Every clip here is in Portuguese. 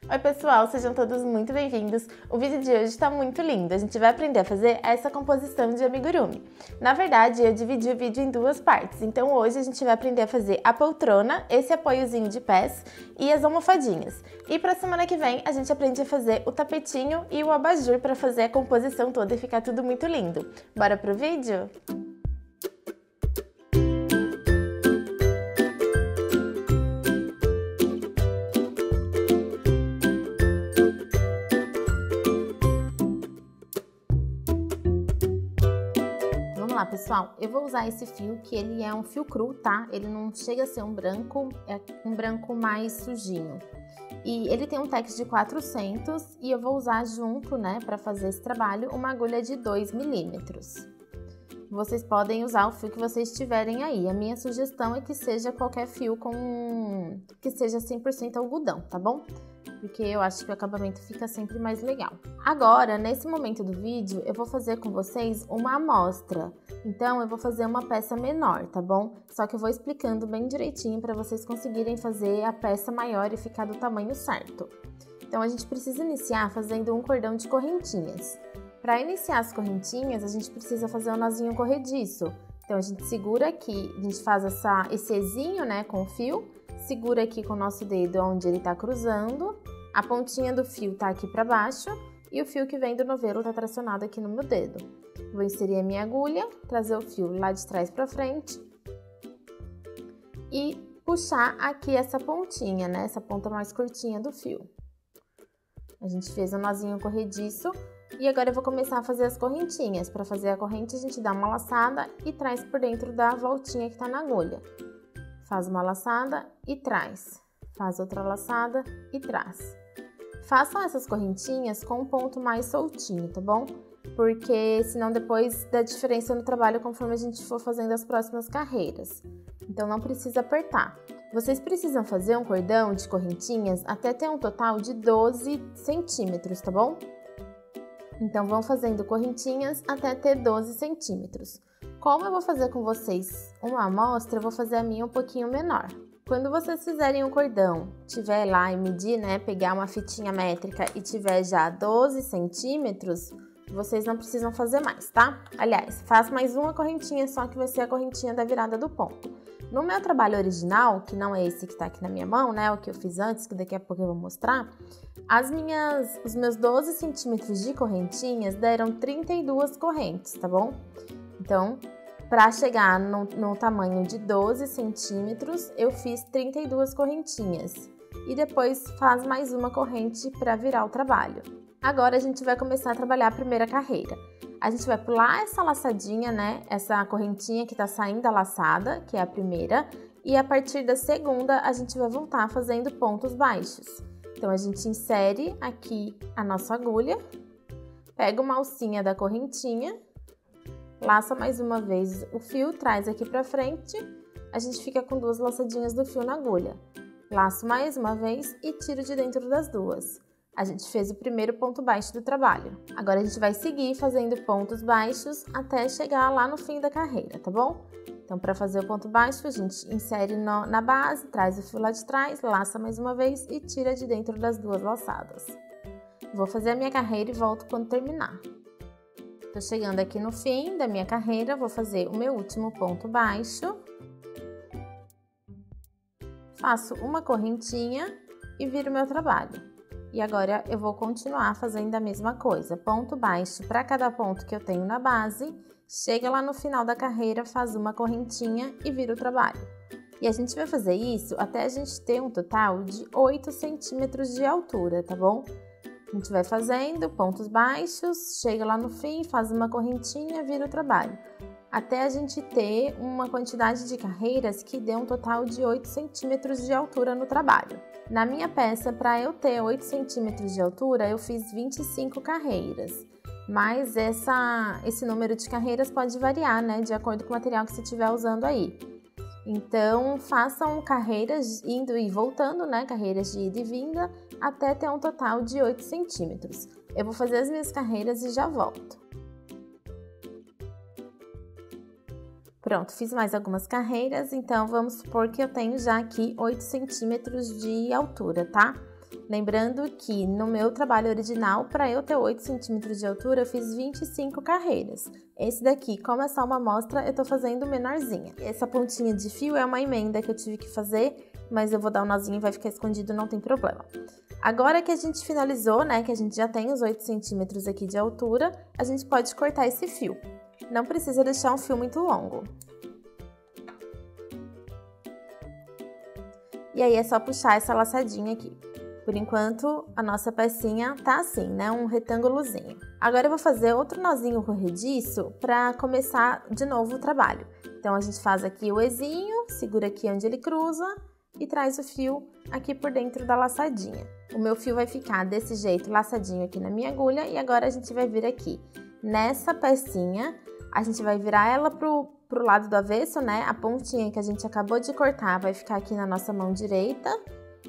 Oi pessoal, sejam todos muito bem-vindos. O vídeo de hoje está muito lindo, a gente vai aprender a fazer essa composição de amigurumi. Na verdade, eu dividi o vídeo em duas partes, então hoje a gente vai aprender a fazer a poltrona, esse apoiozinho de pés e as almofadinhas. E para semana que vem a gente aprende a fazer o tapetinho e o abajur para fazer a composição toda e ficar tudo muito lindo. Bora pro vídeo? Vamos lá, pessoal, eu vou usar esse fio que ele é um fio cru, tá? Ele não chega a ser um branco, é um branco mais sujinho. E ele tem um tex de 400 e eu vou usar junto, né, para fazer esse trabalho, uma agulha de 2 milímetros. Vocês podem usar o fio que vocês tiverem aí. A minha sugestão é que seja qualquer fio que seja 100% algodão, tá bom? Porque eu acho que o acabamento fica sempre mais legal. Agora, nesse momento do vídeo, eu vou fazer com vocês uma amostra. Então, eu vou fazer uma peça menor, tá bom? Só que eu vou explicando bem direitinho para vocês conseguirem fazer a peça maior e ficar do tamanho certo. Então, a gente precisa iniciar fazendo um cordão de correntinhas. Para iniciar as correntinhas, a gente precisa fazer um nozinho corrediço. Então, a gente segura aqui, a gente faz esse ezinho, né, com o fio, segura aqui com o nosso dedo onde ele tá cruzando, a pontinha do fio tá aqui para baixo e o fio que vem do novelo tá tracionado aqui no meu dedo. Vou inserir a minha agulha, trazer o fio lá de trás para frente e puxar aqui essa pontinha, né, essa ponta mais curtinha do fio. A gente fez um nozinho corrediço. E agora eu vou começar a fazer as correntinhas. Para fazer a corrente, a gente dá uma laçada e traz por dentro da voltinha que tá na agulha. Faz uma laçada e traz. Faz outra laçada e traz. Façam essas correntinhas com um ponto mais soltinho, tá bom? Porque senão depois dá diferença no trabalho conforme a gente for fazendo as próximas carreiras. Então não precisa apertar. Vocês precisam fazer um cordão de correntinhas até ter um total de 12 centímetros, tá bom? Então, vão fazendo correntinhas até ter 12 centímetros. Como eu vou fazer com vocês uma amostra, eu vou fazer a minha um pouquinho menor. Quando vocês fizerem um cordão, tiver lá e medir, né, pegar uma fitinha métrica e tiver já 12 centímetros, vocês não precisam fazer mais, tá? Aliás, faz mais uma correntinha só que vai ser a correntinha da virada do ponto. No meu trabalho original, que não é esse que tá aqui na minha mão, né, o que eu fiz antes, que daqui a pouco eu vou mostrar, os meus 12 centímetros de correntinhas deram 32 correntes, tá bom? Então, para chegar no tamanho de 12 centímetros, eu fiz 32 correntinhas. E depois faz mais uma corrente para virar o trabalho. Agora a gente vai começar a trabalhar a primeira carreira. A gente vai pular essa laçadinha, né? Essa correntinha que tá saindo da laçada, que é a primeira. E a partir da segunda, a gente vai voltar fazendo pontos baixos. Então, a gente insere aqui a nossa agulha, pega uma alcinha da correntinha, laça mais uma vez o fio, traz aqui pra frente, a gente fica com duas laçadinhas do fio na agulha. Laço mais uma vez e tiro de dentro das duas. A gente fez o primeiro ponto baixo do trabalho. Agora, a gente vai seguir fazendo pontos baixos até chegar lá no fim da carreira, tá bom? Então, para fazer o ponto baixo, a gente insere na base, traz o fio lá de trás, laça mais uma vez e tira de dentro das duas laçadas. Vou fazer a minha carreira e volto quando terminar. Tô chegando aqui no fim da minha carreira, vou fazer o meu último ponto baixo. Faço uma correntinha e viro o meu trabalho. E agora eu vou continuar fazendo a mesma coisa, ponto baixo para cada ponto que eu tenho na base, chega lá no final da carreira, faz uma correntinha e vira o trabalho. E a gente vai fazer isso até a gente ter um total de 8 centímetros de altura, tá bom? A gente vai fazendo pontos baixos, chega lá no fim, faz uma correntinha, vira o trabalho. Até a gente ter uma quantidade de carreiras que dê um total de 8 centímetros de altura no trabalho. Na minha peça, para eu ter 8 centímetros de altura, eu fiz 25 carreiras. Mas esse número de carreiras pode variar, né, de acordo com o material que você estiver usando aí. Então, façam carreiras indo e voltando, né, carreiras de ida e vinda, até ter um total de 8 centímetros. Eu vou fazer as minhas carreiras e já volto. Pronto, fiz mais algumas carreiras, então vamos supor que eu tenho já aqui 8 centímetros de altura, tá? Lembrando que no meu trabalho original, para eu ter 8 centímetros de altura, eu fiz 25 carreiras. Esse daqui, como é só uma amostra, eu tô fazendo menorzinha. Essa pontinha de fio é uma emenda que eu tive que fazer, mas eu vou dar um nozinho e vai ficar escondido, não tem problema. Agora que a gente finalizou, né, que a gente já tem os 8 centímetros aqui de altura, a gente pode cortar esse fio. Não precisa deixar um fio muito longo. E aí é só puxar essa laçadinha aqui. Por enquanto, a nossa pecinha tá assim, né? Um retângulozinho. Agora eu vou fazer outro nozinho corrediço para começar de novo o trabalho. Então, a gente faz aqui o ezinho, segura aqui onde ele cruza e traz o fio aqui por dentro da laçadinha. O meu fio vai ficar desse jeito, laçadinho aqui na minha agulha, e agora a gente vai vir aqui nessa pecinha, a gente vai virar ela pro lado do avesso, né? A pontinha que a gente acabou de cortar vai ficar aqui na nossa mão direita.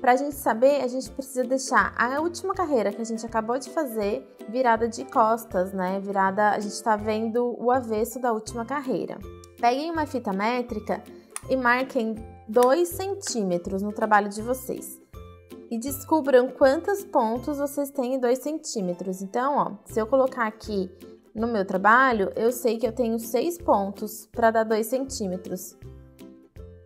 Pra gente saber, a gente precisa deixar a última carreira que a gente acabou de fazer virada de costas, né? Virada, a gente tá vendo o avesso da última carreira. Peguem uma fita métrica e marquem 2 centímetros no trabalho de vocês. E descubram quantos pontos vocês têm em 2 centímetros. Então, ó, se eu colocar aqui no meu trabalho, eu sei que eu tenho 6 pontos para dar 2 centímetros.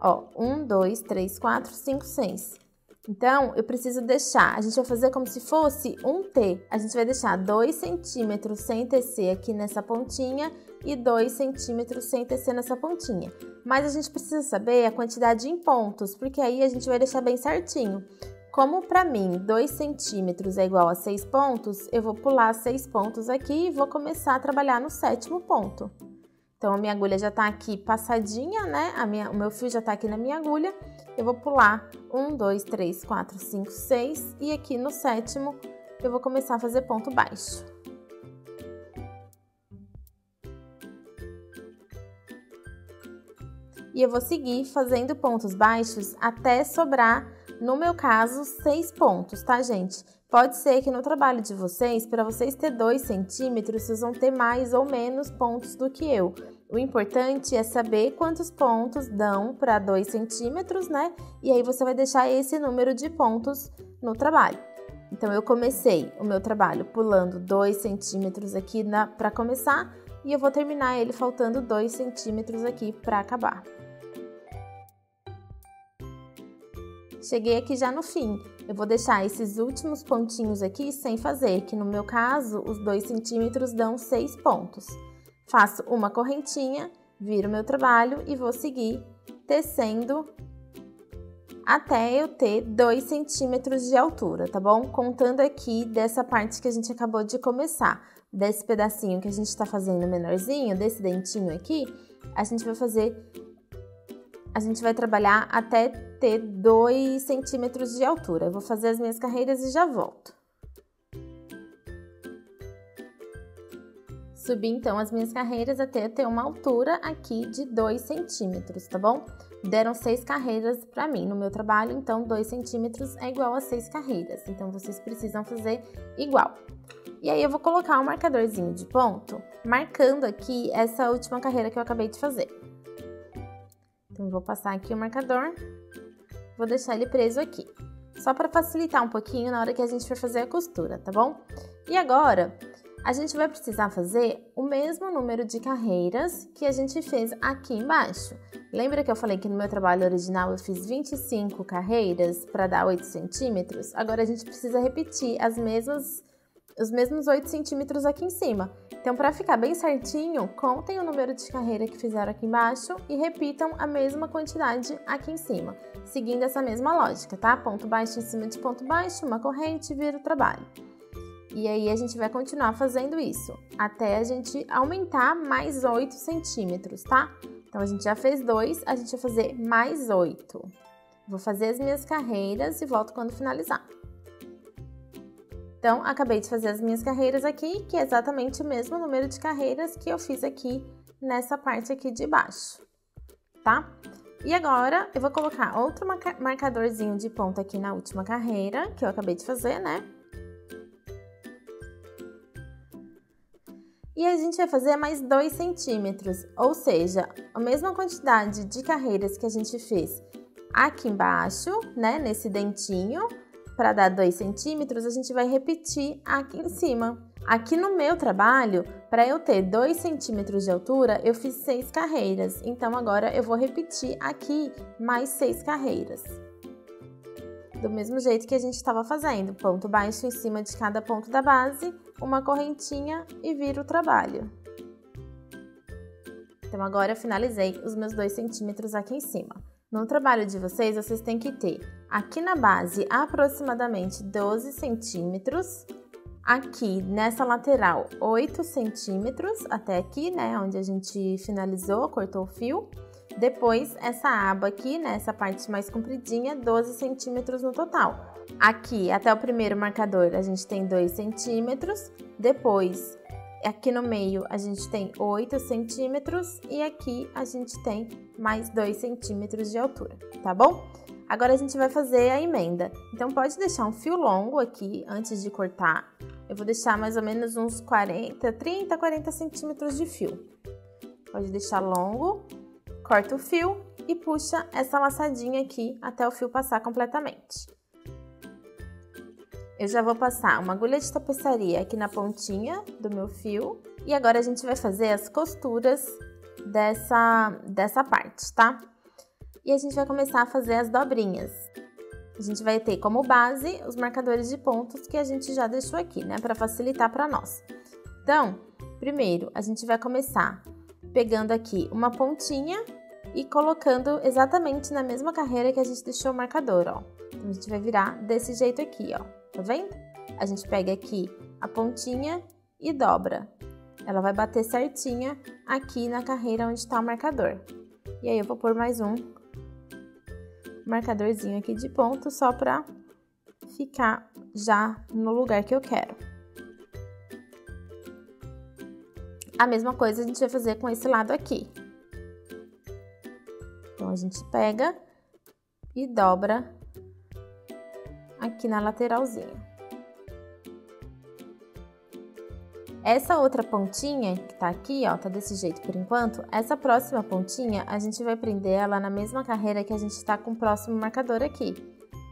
Ó, 1, 2, 3, 4, 5, 6. Então, eu preciso deixar, a gente vai fazer como se fosse um T. A gente vai deixar 2 centímetros sem tecer aqui nessa pontinha e 2 centímetros sem tecer nessa pontinha. Mas a gente precisa saber a quantidade em pontos, porque aí a gente vai deixar bem certinho. Como para mim 2 centímetros é igual a 6 pontos, eu vou pular 6 pontos aqui e vou começar a trabalhar no 7º ponto. Então, a minha agulha já tá aqui passadinha, né? O meu fio já tá aqui na minha agulha. Eu vou pular 1, 2, 3, 4, 5, 6 e aqui no 7º eu vou começar a fazer ponto baixo. E eu vou seguir fazendo pontos baixos até sobrar, no meu caso, 6 pontos, tá, gente? Pode ser que no trabalho de vocês, para vocês ter 2 centímetros, vocês vão ter mais ou menos pontos do que eu. O importante é saber quantos pontos dão para 2 centímetros, né? E aí você vai deixar esse número de pontos no trabalho. Então, eu comecei o meu trabalho pulando 2 centímetros aqui para começar e eu vou terminar ele faltando 2 centímetros aqui para acabar. Cheguei aqui já no fim. Eu vou deixar esses últimos pontinhos aqui sem fazer, que no meu caso, os 2 centímetros dão 6 pontos. Faço uma correntinha, viro meu trabalho e vou seguir tecendo até eu ter 2 centímetros de altura, tá bom? Contando aqui dessa parte que a gente acabou de começar, desse pedacinho que a gente tá fazendo menorzinho, desse dentinho aqui, a gente vai trabalhar até ter 2 centímetros de altura. Eu vou fazer as minhas carreiras e já volto. Subi então as minhas carreiras até ter uma altura aqui de 2 centímetros, tá bom? Deram 6 carreiras pra mim no meu trabalho, então 2 centímetros é igual a 6 carreiras. Então, vocês precisam fazer igual. E aí, eu vou colocar um marcadorzinho de ponto, marcando aqui essa última carreira que eu acabei de fazer. Então, eu vou passar aqui o marcador, vou deixar ele preso aqui. Só para facilitar um pouquinho na hora que a gente for fazer a costura, tá bom? E agora, a gente vai precisar fazer o mesmo número de carreiras que a gente fez aqui embaixo. Lembra que eu falei que no meu trabalho original eu fiz 25 carreiras para dar 8 centímetros? Agora a gente precisa repetir os mesmos 8 centímetros aqui em cima. Então, para ficar bem certinho, contem o número de carreira que fizeram aqui embaixo e repitam a mesma quantidade aqui em cima, seguindo essa mesma lógica, tá? Ponto baixo em cima de ponto baixo, uma corrente, vira o trabalho. E aí, a gente vai continuar fazendo isso, até a gente aumentar mais 8 centímetros, tá? Então, a gente já fez 2, a gente vai fazer mais 8. Vou fazer as minhas carreiras e volto quando finalizar. Então, acabei de fazer as minhas carreiras aqui, que é exatamente o mesmo número de carreiras que eu fiz aqui nessa parte aqui de baixo, tá? E agora, eu vou colocar outro marcadorzinho de ponta aqui na última carreira, que eu acabei de fazer, né? E a gente vai fazer mais 2 centímetros, ou seja, a mesma quantidade de carreiras que a gente fez aqui embaixo, né, nesse dentinho, para dar 2 centímetros, a gente vai repetir aqui em cima. Aqui no meu trabalho, para eu ter 2 centímetros de altura, eu fiz 6 carreiras. Então, agora eu vou repetir aqui mais 6 carreiras. Do mesmo jeito que a gente estava fazendo, ponto baixo em cima de cada ponto da base, uma correntinha e viro o trabalho. Então, agora eu finalizei os meus 2 centímetros aqui em cima. No trabalho de vocês, vocês têm que ter aqui na base aproximadamente 12 centímetros, aqui nessa lateral 8 centímetros, até aqui, né, onde a gente finalizou, cortou o fio. Depois, essa aba aqui, né, essa parte mais compridinha, 12 centímetros no total. Aqui, até o primeiro marcador, a gente tem 2 centímetros. Depois, aqui no meio, a gente tem 8 centímetros. E aqui, a gente tem mais 2 centímetros de altura, tá bom? Agora, a gente vai fazer a emenda. Então, pode deixar um fio longo aqui, antes de cortar. Eu vou deixar mais ou menos uns 30, 40 centímetros de fio. Pode deixar longo. Corta o fio e puxa essa laçadinha aqui até o fio passar completamente. Eu já vou passar uma agulha de tapeçaria aqui na pontinha do meu fio. E agora a gente vai fazer as costuras dessa parte, tá? E a gente vai começar a fazer as dobrinhas. A gente vai ter como base os marcadores de pontos que a gente já deixou aqui, né? Para facilitar para nós. Então, primeiro, a gente vai começar pegando aqui uma pontinha e colocando exatamente na mesma carreira que a gente deixou o marcador, ó. Então, a gente vai virar desse jeito aqui, ó. Tá vendo? A gente pega aqui a pontinha e dobra. Ela vai bater certinha aqui na carreira onde tá o marcador. E aí, eu vou pôr mais um marcadorzinho aqui de ponto, só pra ficar já no lugar que eu quero. A mesma coisa a gente vai fazer com esse lado aqui. Então, a gente pega e dobra aqui na lateralzinha. Essa outra pontinha que tá aqui, ó, tá desse jeito por enquanto. Essa próxima pontinha, a gente vai prender ela na mesma carreira que a gente tá com o próximo marcador aqui.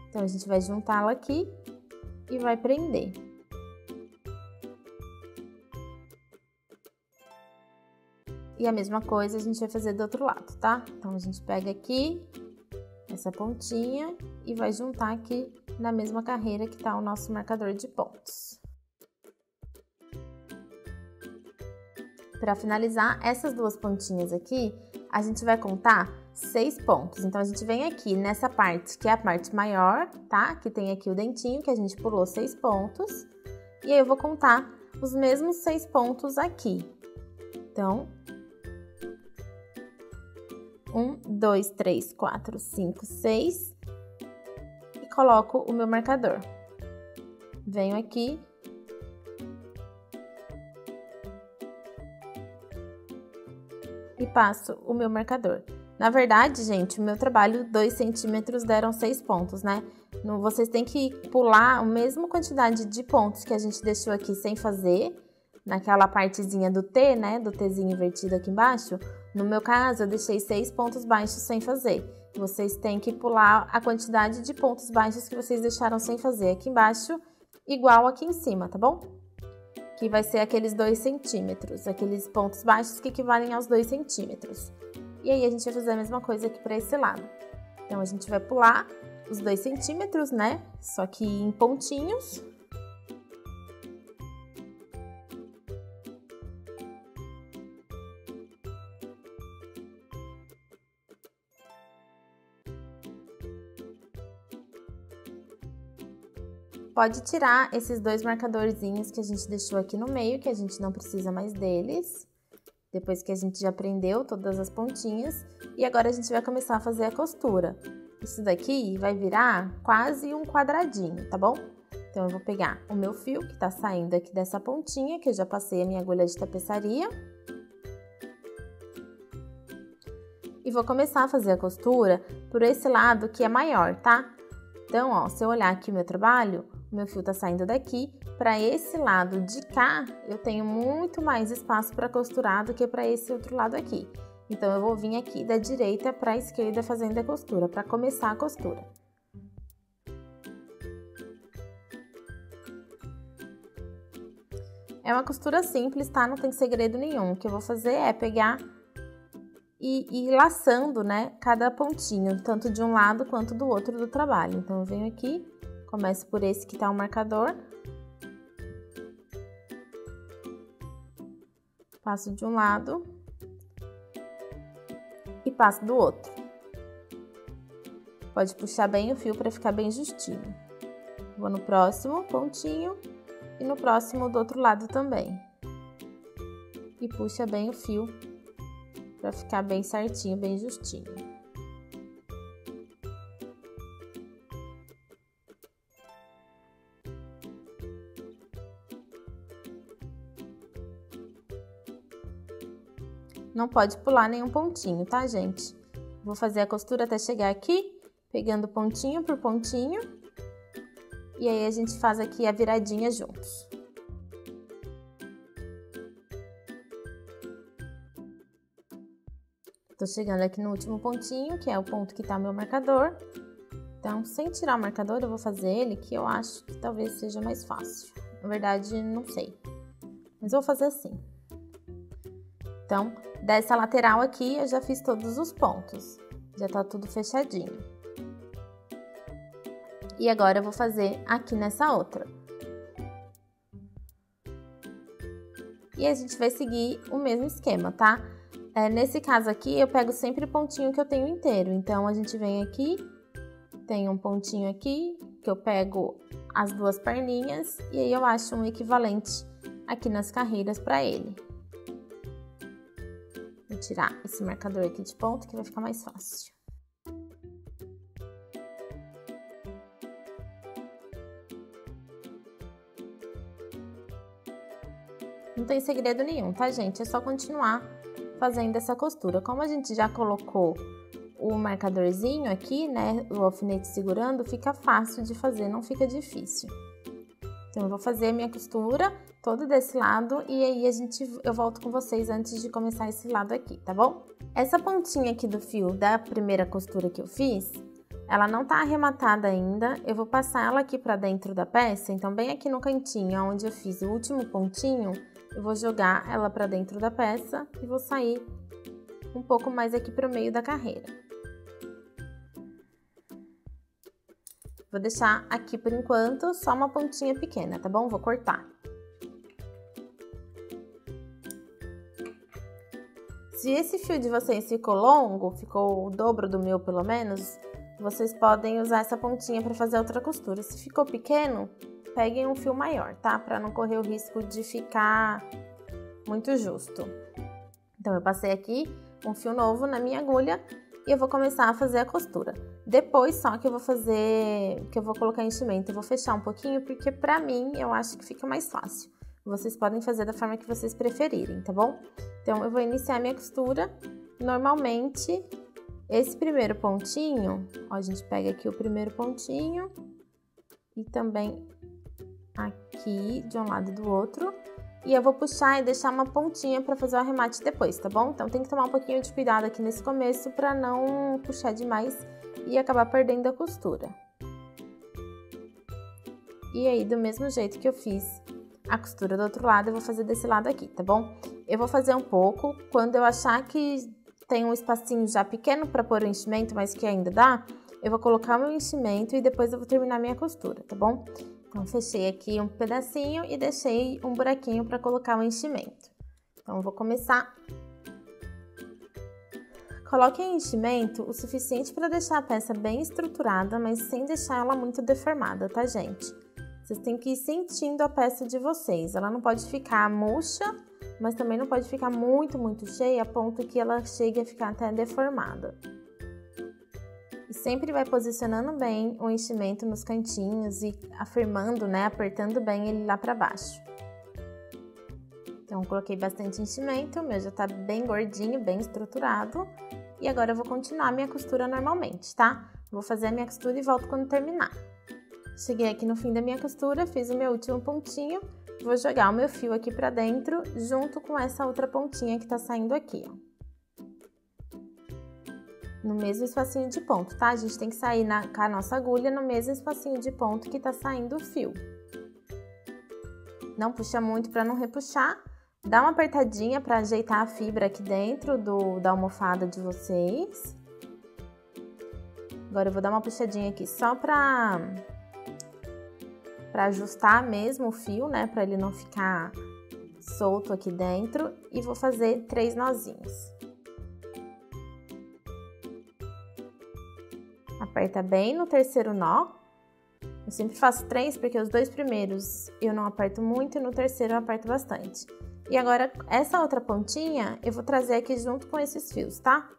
Então, a gente vai juntá-la aqui e vai prender. E a mesma coisa a gente vai fazer do outro lado, tá? Então, a gente pega aqui essa pontinha e vai juntar aqui na mesma carreira que tá o nosso marcador de pontos. Para finalizar essas duas pontinhas aqui, a gente vai contar 6 pontos. Então, a gente vem aqui nessa parte, que é a parte maior, tá? Que tem aqui o dentinho, que a gente pulou 6 pontos. E aí, eu vou contar os mesmos 6 pontos aqui. Então, 1, 2, 3, 4, 5, 6 e coloco o meu marcador. Venho aqui e passo o meu marcador. Na verdade, gente, o meu trabalho 2 centímetros deram 6 pontos, né? Vocês têm que pular a mesma quantidade de pontos que a gente deixou aqui sem fazer, naquela partezinha do T, né? Do Tzinho invertido aqui embaixo. No meu caso, eu deixei 6 pontos baixos sem fazer. Vocês têm que pular a quantidade de pontos baixos que vocês deixaram sem fazer aqui embaixo, igual aqui em cima, tá bom? Que vai ser aqueles 2 centímetros, aqueles pontos baixos que equivalem aos 2 centímetros. E aí, a gente vai fazer a mesma coisa aqui para esse lado. Então, a gente vai pular os 2 centímetros, né? Só que em pontinhos. Pode tirar esses 2 marcadorzinhos que a gente deixou aqui no meio, que a gente não precisa mais deles. Depois que a gente já prendeu todas as pontinhas. E agora a gente vai começar a fazer a costura. Isso daqui vai virar quase um quadradinho, tá bom? Então, eu vou pegar o meu fio que tá saindo aqui dessa pontinha, que eu já passei a minha agulha de tapeçaria. E vou começar a fazer a costura por esse lado que é maior, tá? Então, ó, se eu olhar aqui o meu trabalho, o meu fio tá saindo daqui. Para esse lado de cá, eu tenho muito mais espaço para costurar do que para esse outro lado aqui. Então, eu vou vir aqui da direita para a esquerda fazendo a costura, para começar a costura. É uma costura simples, tá? Não tem segredo nenhum. O que eu vou fazer é pegar e ir laçando, né, cada pontinho, tanto de um lado quanto do outro do trabalho. Então, eu venho aqui, começo por esse que tá o marcador. Passo de um lado e passo do outro. Pode puxar bem o fio para ficar bem justinho. Vou no próximo pontinho e no próximo do outro lado também. E puxa bem o fio para ficar bem certinho, bem justinho. Não pode pular nenhum pontinho, tá, gente? Vou fazer a costura até chegar aqui, pegando pontinho por pontinho. E aí, a gente faz aqui a viradinha juntos. Tô chegando aqui no último pontinho, que é o ponto que tá o meu marcador. Então, sem tirar o marcador, eu vou fazer ele, que eu acho que talvez seja mais fácil. Na verdade, não sei. Mas vou fazer assim. Então, dessa lateral aqui, eu já fiz todos os pontos. Já tá tudo fechadinho. E agora eu vou fazer aqui nessa outra. E a gente vai seguir o mesmo esquema, tá? Nesse caso aqui, eu pego sempre o pontinho que eu tenho inteiro. Então, a gente vem aqui, tem um pontinho aqui, que eu pego as duas perninhas, e aí eu acho um equivalente aqui nas carreiras pra ele. Vou tirar esse marcador aqui de ponto, que vai ficar mais fácil. Não tem segredo nenhum, tá, gente? É só continuar fazendo essa costura. Como a gente já colocou o marcadorzinho aqui, né, o alfinete segurando, fica fácil de fazer, não fica difícil. Então, eu vou fazer a minha costura toda desse lado e aí eu volto com vocês antes de começar esse lado aqui, tá bom? Essa pontinha aqui do fio da primeira costura que eu fiz, ela não tá arrematada ainda, eu vou passar ela aqui pra dentro da peça, então bem aqui no cantinho onde eu fiz o último pontinho, eu vou jogar ela pra dentro da peça e vou sair um pouco mais aqui pro meio da carreira. Vou deixar aqui por enquanto só uma pontinha pequena, tá bom? Vou cortar. Se esse fio de vocês ficou longo, ficou o dobro do meu pelo menos, vocês podem usar essa pontinha para fazer outra costura. Se ficou pequeno, peguem um fio maior, tá? Para não correr o risco de ficar muito justo. Então, eu passei aqui um fio novo na minha agulha e eu vou começar a fazer a costura. Depois só que eu vou colocar enchimento, eu vou fechar um pouquinho, porque pra mim, eu acho que fica mais fácil. Vocês podem fazer da forma que vocês preferirem, tá bom? Então, eu vou iniciar a minha costura. Normalmente, esse primeiro pontinho, ó, a gente pega aqui o primeiro pontinho e também aqui de um lado e do outro. E eu vou puxar e deixar uma pontinha pra fazer o arremate depois, tá bom? Então, tem que tomar um pouquinho de cuidado aqui nesse começo pra não puxar demais e acabar perdendo a costura. E aí, do mesmo jeito que eu fiz a costura do outro lado, eu vou fazer desse lado aqui, tá bom? Eu vou fazer um pouco, quando eu achar que tem um espacinho já pequeno pra pôr o enchimento, mas que ainda dá, eu vou colocar o meu enchimento e depois eu vou terminar minha costura, tá bom? Então, fechei aqui um pedacinho e deixei um buraquinho para colocar o enchimento. Então, eu vou começar. Coloquem enchimento o suficiente para deixar a peça bem estruturada, mas sem deixar ela muito deformada, tá, gente? Vocês têm que ir sentindo a peça de vocês. Ela não pode ficar murcha, mas também não pode ficar muito cheia, a ponto que ela chegue a ficar até deformada. E sempre vai posicionando bem o enchimento nos cantinhos e afirmando, né, apertando bem ele lá pra baixo. Então, coloquei bastante enchimento, o meu já tá bem gordinho, bem estruturado. E agora eu vou continuar a minha costura normalmente, tá? Vou fazer a minha costura e volto quando terminar. Cheguei aqui no fim da minha costura, fiz o meu último pontinho, vou jogar o meu fio aqui pra dentro, junto com essa outra pontinha que tá saindo aqui, ó. No mesmo espacinho de ponto, tá? A gente tem que sair com a nossa agulha no mesmo espacinho de ponto que tá saindo o fio. Não puxa muito para não repuxar. Dá uma apertadinha para ajeitar a fibra aqui dentro da almofada de vocês. Agora eu vou dar uma puxadinha aqui só para ajustar mesmo o fio, né? Para ele não ficar solto aqui dentro. E vou fazer 3 nozinhos. Aperta bem no terceiro nó. Eu sempre faço 3 porque os 2 primeiros eu não aperto muito e no terceiro eu aperto bastante. E agora, essa outra pontinha eu vou trazer aqui junto com esses fios, tá?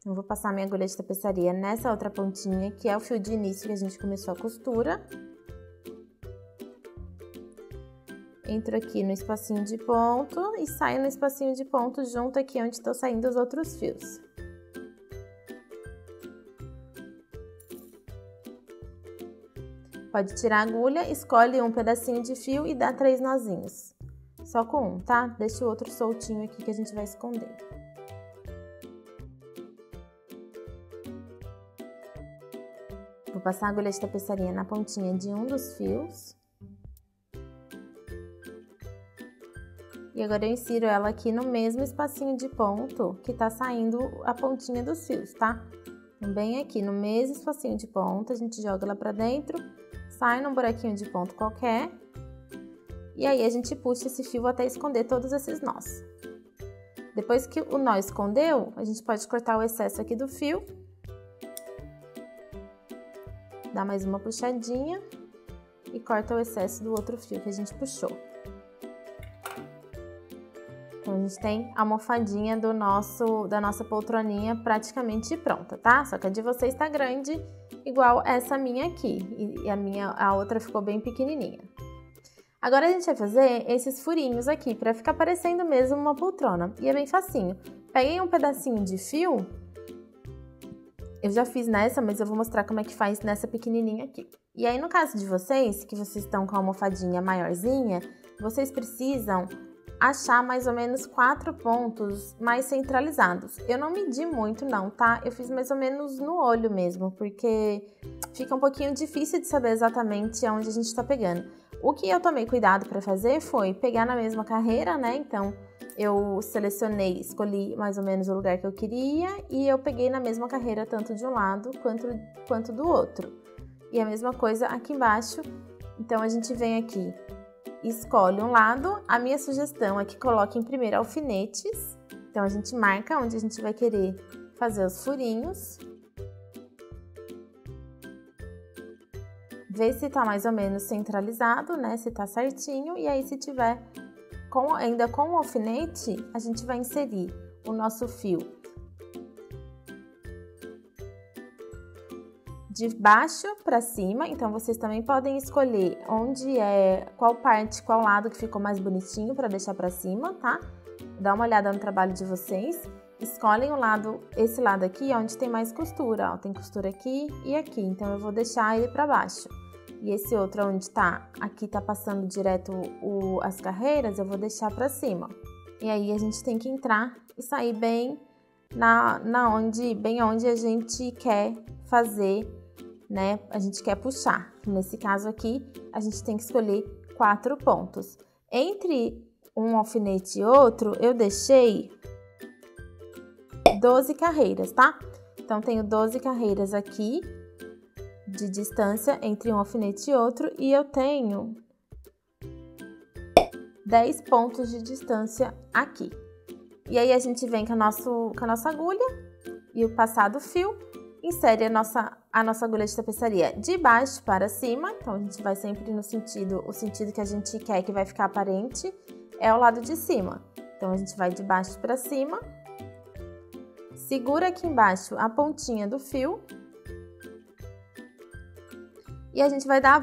Eu vou passar minha agulha de tapeçaria nessa outra pontinha, que é o fio de início que a gente começou a costura. Entro aqui no espacinho de ponto e saio no espacinho de ponto junto aqui onde estão saindo os outros fios. Pode tirar a agulha, escolhe um pedacinho de fio e dá 3 nozinhos. Só com um, tá? Deixa o outro soltinho aqui que a gente vai esconder. Vou passar a agulha de tapeçaria na pontinha de um dos fios. E agora eu insiro ela aqui no mesmo espacinho de ponto que tá saindo a pontinha dos fios, tá? Então, bem aqui no mesmo espacinho de ponto, a gente joga ela pra dentro, sai num buraquinho de ponto qualquer. E aí a gente puxa esse fio até esconder todos esses nós. Depois que o nó escondeu, a gente pode cortar o excesso aqui do fio. Dá mais uma puxadinha e corta o excesso do outro fio que a gente puxou. Então, a gente tem a almofadinha da nossa poltroninha praticamente pronta, tá? Só que a de vocês tá grande, igual essa minha aqui. E a outra ficou bem pequenininha. Agora a gente vai fazer esses furinhos aqui, pra ficar parecendo mesmo uma poltrona. E é bem facinho. Peguei um pedacinho de fio. Eu já fiz nessa, mas eu vou mostrar como é que faz nessa pequenininha aqui. E aí, no caso de vocês, que vocês estão com a almofadinha maiorzinha, vocês precisam achar mais ou menos 4 pontos mais centralizados. Eu não medi muito não, tá? Eu fiz mais ou menos no olho mesmo, porque fica um pouquinho difícil de saber exatamente onde a gente tá pegando. O que eu tomei cuidado para fazer foi pegar na mesma carreira, né? Então, eu selecionei, escolhi mais ou menos o lugar que eu queria e eu peguei na mesma carreira tanto de um lado quanto do outro. E a mesma coisa aqui embaixo. Então, a gente vem aqui, escolhe um lado. A minha sugestão é que coloquem primeiro alfinetes. Então, a gente marca onde a gente vai querer fazer os furinhos. Vê se tá mais ou menos centralizado, né? Se tá certinho. E aí, se tiver ainda com o alfinete, a gente vai inserir o nosso fio de baixo para cima. Então, vocês também podem escolher qual lado que ficou mais bonitinho para deixar para cima, tá? Dá uma olhada no trabalho de vocês. Escolhem esse lado aqui, onde tem mais costura, ó. Tem costura aqui e aqui, então eu vou deixar ele para baixo. E esse outro onde aqui tá passando direto as carreiras, eu vou deixar para cima. E aí a gente tem que entrar e sair bem bem onde a gente quer fazer, né? A gente quer puxar. Nesse caso aqui, a gente tem que escolher 4 pontos. Entre um alfinete e outro, eu deixei 12 carreiras, tá? Então, tenho 12 carreiras aqui de distância entre um alfinete e outro e eu tenho 10 pontos de distância aqui. E aí, a gente vem com a nossa agulha e o passado fio, insere a nossa agulha de tapeçaria de baixo para cima. Então, a gente vai sempre o sentido que a gente quer que vai ficar aparente é o lado de cima. Então, a gente vai de baixo para cima. Segura aqui embaixo a pontinha do fio e a gente vai dar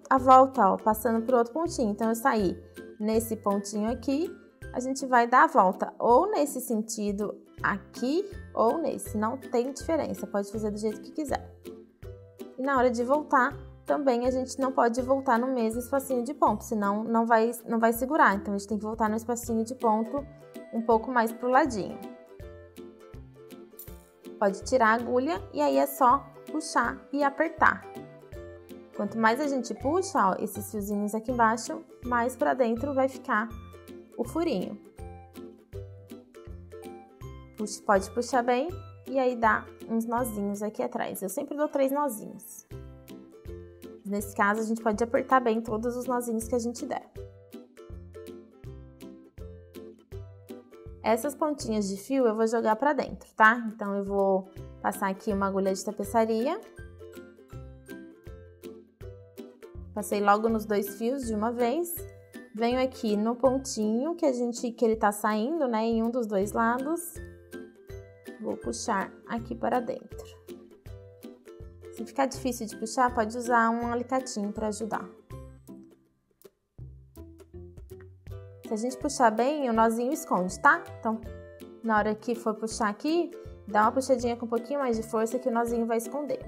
a volta, ó, passando pro outro pontinho. Então, eu saí nesse pontinho aqui, a gente vai dar a volta ou nesse sentido aqui ou nesse, não tem diferença, pode fazer do jeito que quiser. E na hora de voltar, também a gente não pode voltar no mesmo espacinho de ponto, senão não vai segurar. Então, a gente tem que voltar no espacinho de ponto um pouco mais pro ladinho. Pode tirar a agulha e aí é só puxar e apertar. Quanto mais a gente puxa, ó, esses fiozinhos aqui embaixo mais pra dentro vai ficar o furinho. Pode puxar bem e aí dá uns nozinhos aqui atrás. Eu sempre dou 3 nozinhos. Nesse caso, a gente pode apertar bem todos os nozinhos que a gente der. Essas pontinhas de fio eu vou jogar pra dentro, tá? Então, eu vou passar aqui uma agulha de tapeçaria. Passei logo nos 2 fios de uma vez. Venho aqui no pontinho que ele tá saindo, né? Em um dos 2 lados. Vou puxar aqui para dentro. Se ficar difícil de puxar, pode usar um alicatinho para ajudar. Se a gente puxar bem, o nozinho esconde, tá? Então, na hora que for puxar aqui, dá uma puxadinha com um pouquinho mais de força que o nozinho vai esconder.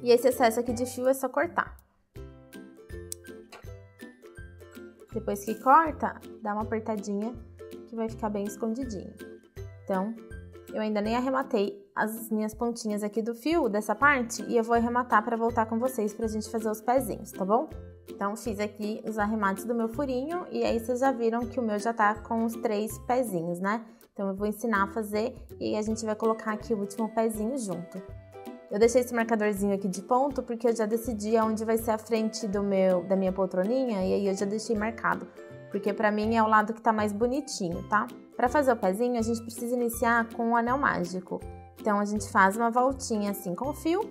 E esse excesso aqui de fio é só cortar. Depois que corta, dá uma apertadinha que vai ficar bem escondidinho. Então, eu ainda nem arrematei as minhas pontinhas aqui do fio, dessa parte, e eu vou arrematar para voltar com vocês pra gente fazer os pezinhos, tá bom? Então, fiz aqui os arremates do meu furinho, e aí vocês já viram que o meu já tá com os 3 pezinhos, né? Então, eu vou ensinar a fazer, e aí a gente vai colocar aqui o último pezinho junto. Eu deixei esse marcadorzinho aqui de ponto, porque eu já decidi aonde vai ser a frente da minha poltroninha, e aí eu já deixei marcado. Porque pra mim é o lado que tá mais bonitinho, tá? Pra fazer o pezinho, a gente precisa iniciar com um anel mágico. Então, a gente faz uma voltinha assim com o fio.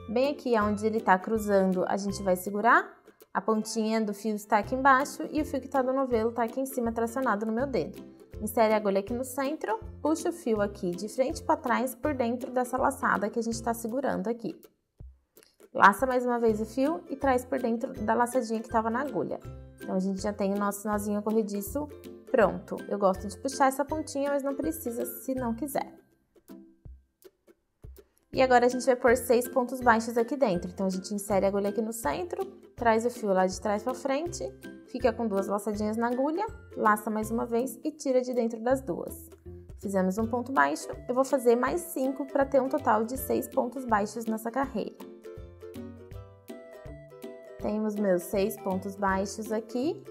Bem aqui onde ele tá cruzando, a gente vai segurar. A pontinha do fio está aqui embaixo e o fio que tá do novelo tá aqui em cima, tracionado no meu dedo. Insere a agulha aqui no centro, puxa o fio aqui de frente para trás por dentro dessa laçada que a gente tá segurando aqui. Laça mais uma vez o fio e traz por dentro da laçadinha que tava na agulha. Então, a gente já tem o nosso nozinho corrediço pronto. Eu gosto de puxar essa pontinha, mas não precisa se não quiser. E agora, a gente vai pôr 6 pontos baixos aqui dentro. Então, a gente insere a agulha aqui no centro, traz o fio lá de trás pra frente, fica com 2 laçadinhas na agulha, laça mais uma vez e tira de dentro das 2. Fizemos um ponto baixo, eu vou fazer mais 5 para ter um total de 6 pontos baixos nessa carreira. Tenho os meus 6 pontos baixos aqui.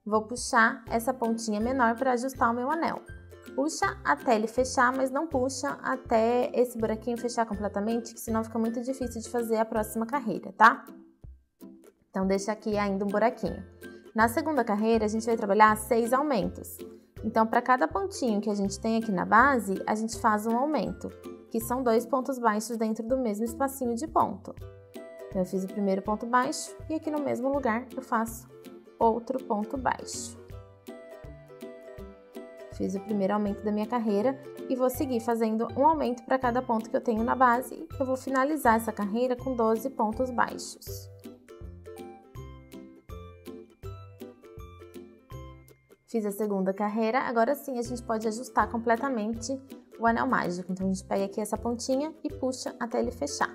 Vou puxar essa pontinha menor para ajustar o meu anel. Puxa até ele fechar, mas não puxa até esse buraquinho fechar completamente, que senão fica muito difícil de fazer a próxima carreira, tá? Então, deixa aqui ainda um buraquinho. Na segunda carreira, a gente vai trabalhar 6 aumentos. Então, para cada pontinho que a gente tem aqui na base, a gente faz um aumento, que são 2 pontos baixos dentro do mesmo espacinho de ponto. Então, eu fiz o primeiro ponto baixo e aqui no mesmo lugar eu faço outro ponto baixo. Fiz o primeiro aumento da minha carreira e vou seguir fazendo um aumento para cada ponto que eu tenho na base. Eu vou finalizar essa carreira com 12 pontos baixos. Fiz a segunda carreira, agora sim a gente pode ajustar completamente o anel mágico. Então, a gente pega aqui essa pontinha e puxa até ele fechar.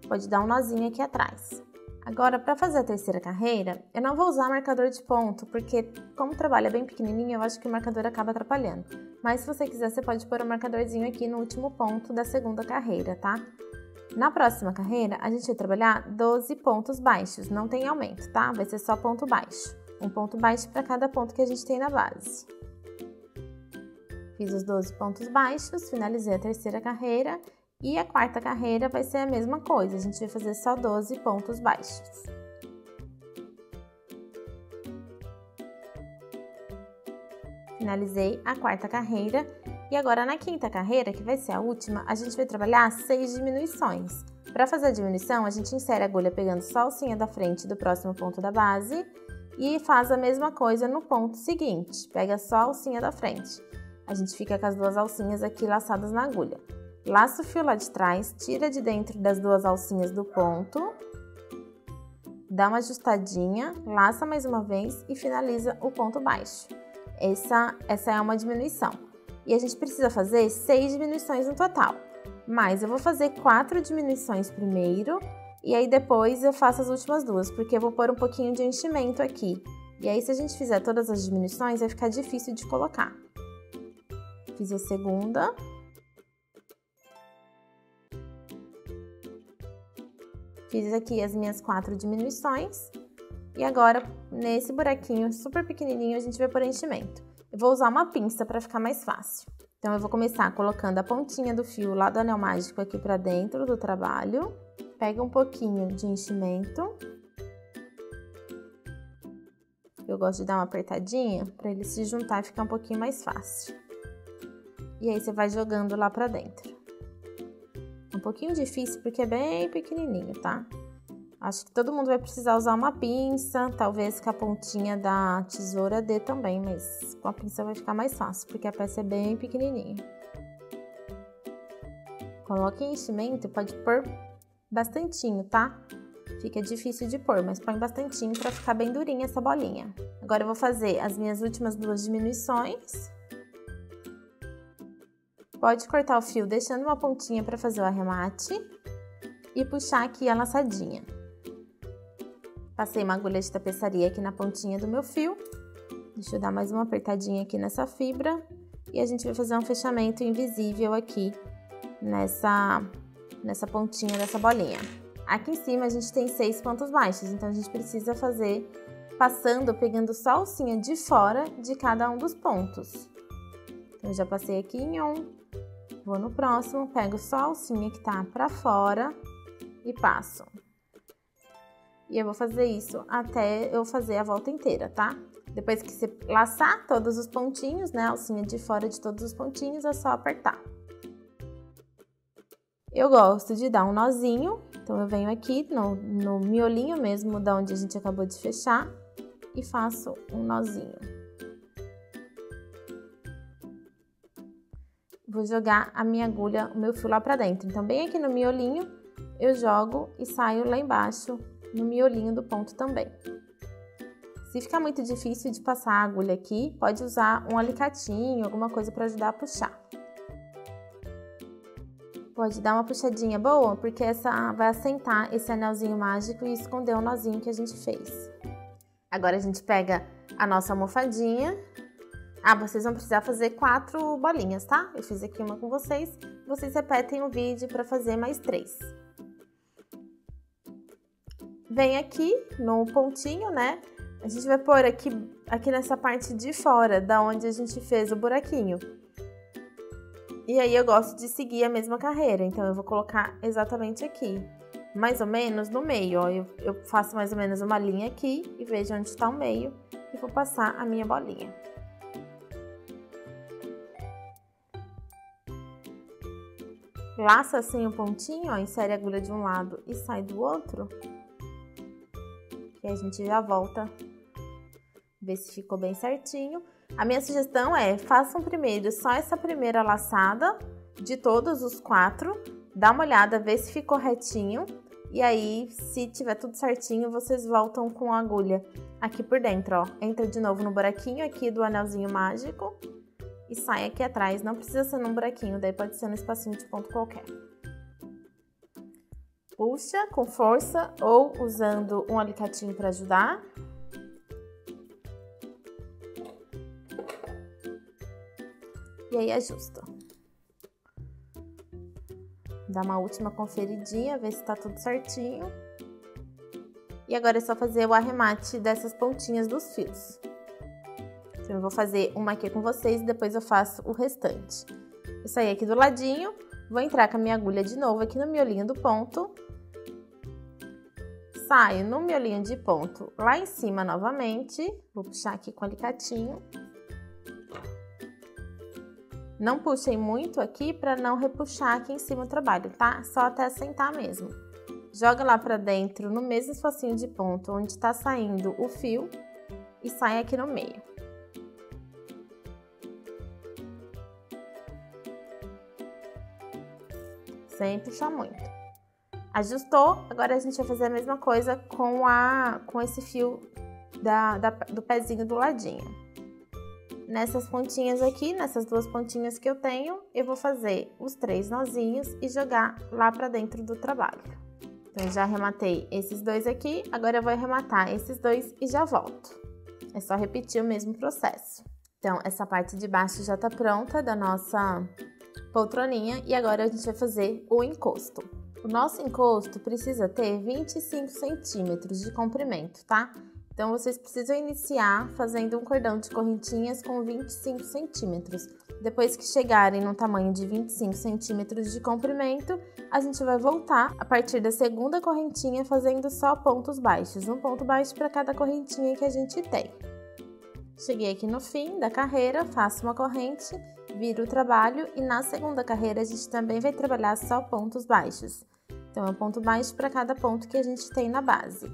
Pode dar um nozinho aqui atrás. Agora, para fazer a terceira carreira, eu não vou usar marcador de ponto, porque como o trabalho é bem pequenininho, eu acho que o marcador acaba atrapalhando. Mas se você quiser, você pode pôr um marcadorzinho aqui no último ponto da segunda carreira, tá? Na próxima carreira, a gente vai trabalhar 12 pontos baixos, não tem aumento, tá? Vai ser só ponto baixo. Um ponto baixo para cada ponto que a gente tem na base. Fiz os 12 pontos baixos, finalizei a terceira carreira. E a quarta carreira vai ser a mesma coisa, a gente vai fazer só 12 pontos baixos. Finalizei a quarta carreira e agora na quinta carreira, que vai ser a última, a gente vai trabalhar 6 diminuições. Para fazer a diminuição, a gente insere a agulha pegando só a alcinha da frente do próximo ponto da base e faz a mesma coisa no ponto seguinte, pega só a alcinha da frente. A gente fica com as 2 alcinhas aqui laçadas na agulha. Laça o fio lá de trás, tira de dentro das 2 alcinhas do ponto, dá uma ajustadinha, laça mais uma vez e finaliza o ponto baixo. Essa é uma diminuição. E a gente precisa fazer 6 diminuições no total. Mas eu vou fazer 4 diminuições primeiro e aí depois eu faço as últimas 2, porque eu vou pôr um pouquinho de enchimento aqui. E aí, se a gente fizer todas as diminuições, vai ficar difícil de colocar. Fiz a segunda. Fiz aqui as minhas 4 diminuições E agora, nesse buraquinho super pequenininho, a gente vai pôr enchimento. Eu vou usar uma pinça para ficar mais fácil. Então, eu vou começar colocando a pontinha do fio lá do anel mágico aqui para dentro do trabalho. Pega um pouquinho de enchimento. Eu gosto de dar uma apertadinha para ele se juntar e ficar um pouquinho mais fácil. E aí, você vai jogando lá para dentro. É um pouquinho difícil porque é bem pequenininho, tá? Acho que todo mundo vai precisar usar uma pinça, talvez com a pontinha da tesoura dê também, mas com a pinça vai ficar mais fácil, porque a peça é bem pequenininha. Coloque enchimento, pode pôr bastantinho, tá? Fica difícil de pôr, mas põe bastantinho pra ficar bem durinha essa bolinha. Agora eu vou fazer as minhas últimas 2 diminuições. Pode cortar o fio deixando uma pontinha pra fazer o arremate e puxar aqui a laçadinha. Passei uma agulha de tapeçaria aqui na pontinha do meu fio. Deixa eu dar mais uma apertadinha aqui nessa fibra. E a gente vai fazer um fechamento invisível aqui nessa pontinha dessa bolinha. Aqui em cima a gente tem 6 pontos baixos, então a gente precisa fazer pegando só a alcinha de fora de cada um dos pontos. Então, eu já passei aqui em um, vou no próximo, pego só a alcinha que tá pra fora e passo. E eu vou fazer isso até eu fazer a volta inteira, tá? Depois que você laçar todos os pontinhos, né, a alcinha de fora de todos os pontinhos, é só apertar. Eu gosto de dar um nozinho, então eu venho aqui no miolinho mesmo, da onde a gente acabou de fechar, e faço um nozinho. Vou jogar a minha agulha, o meu fio lá pra dentro. Então, bem aqui no miolinho, eu jogo e saio lá embaixo, no miolinho do ponto também. Se ficar muito difícil de passar a agulha aqui, pode usar um alicatinho, alguma coisa para ajudar a puxar. Pode dar uma puxadinha boa, porque essa vai assentar esse anelzinho mágico e esconder o nozinho que a gente fez. Agora a gente pega a nossa almofadinha. Vocês vão precisar fazer 4 bolinhas, tá? Eu fiz aqui uma com vocês. Vocês repetem o vídeo para fazer mais 3. Vem aqui no pontinho, né? A gente vai pôr aqui nessa parte de fora, da onde a gente fez o buraquinho. E aí eu gosto de seguir a mesma carreira, então eu vou colocar exatamente aqui, mais ou menos no meio, ó. Eu faço mais ou menos uma linha aqui e vejo onde está o meio e vou passar a minha bolinha. Laça assim o pontinho, ó, insere a agulha de um lado e sai do outro. E a gente já volta, ver se ficou bem certinho. A minha sugestão é, façam primeiro só essa primeira laçada de todos os 4, dá uma olhada, vê se ficou retinho, e aí, se tiver tudo certinho, vocês voltam com a agulha aqui por dentro, ó. Entra de novo no buraquinho aqui do anelzinho mágico e sai aqui atrás, não precisa ser num buraquinho, daí pode ser num espacinho de ponto qualquer. Puxa com força ou usando um alicatinho para ajudar. E aí ajusta. Dá uma última conferidinha, ver se tá tudo certinho. E agora é só fazer o arremate dessas pontinhas dos fios. Então, eu vou fazer uma aqui com vocês e depois eu faço o restante. Eu saí aqui do ladinho, vou entrar com a minha agulha de novo aqui no miolinho do ponto. Saio no miolinho de ponto lá em cima novamente. Vou puxar aqui com o alicatinho. Não puxem muito aqui para não repuxar aqui em cima o trabalho, tá? Só até assentar mesmo. Joga lá pra dentro, no mesmo espacinho de ponto onde tá saindo o fio e sai aqui no meio. Sem puxar muito. Ajustou, agora a gente vai fazer a mesma coisa com esse fio do pezinho do ladinho. Nessas pontinhas aqui, nessas 2 pontinhas que eu tenho, eu vou fazer os 3 nozinhos e jogar lá pra dentro do trabalho. Então, eu já arrematei esses 2 aqui, agora eu vou arrematar esses 2 e já volto. É só repetir o mesmo processo. Então, essa parte de baixo já tá pronta da nossa poltroninha e agora a gente vai fazer o encosto. O nosso encosto precisa ter 25 centímetros de comprimento, tá? Então, vocês precisam iniciar fazendo um cordão de correntinhas com 25 centímetros. Depois que chegarem no tamanho de 25 centímetros de comprimento, a gente vai voltar a partir da segunda correntinha fazendo só pontos baixos. Um ponto baixo para cada correntinha que a gente tem. Cheguei aqui no fim da carreira, faço uma corrente, viro o trabalho e na segunda carreira a gente também vai trabalhar só pontos baixos. Então, é um ponto baixo para cada ponto que a gente tem na base.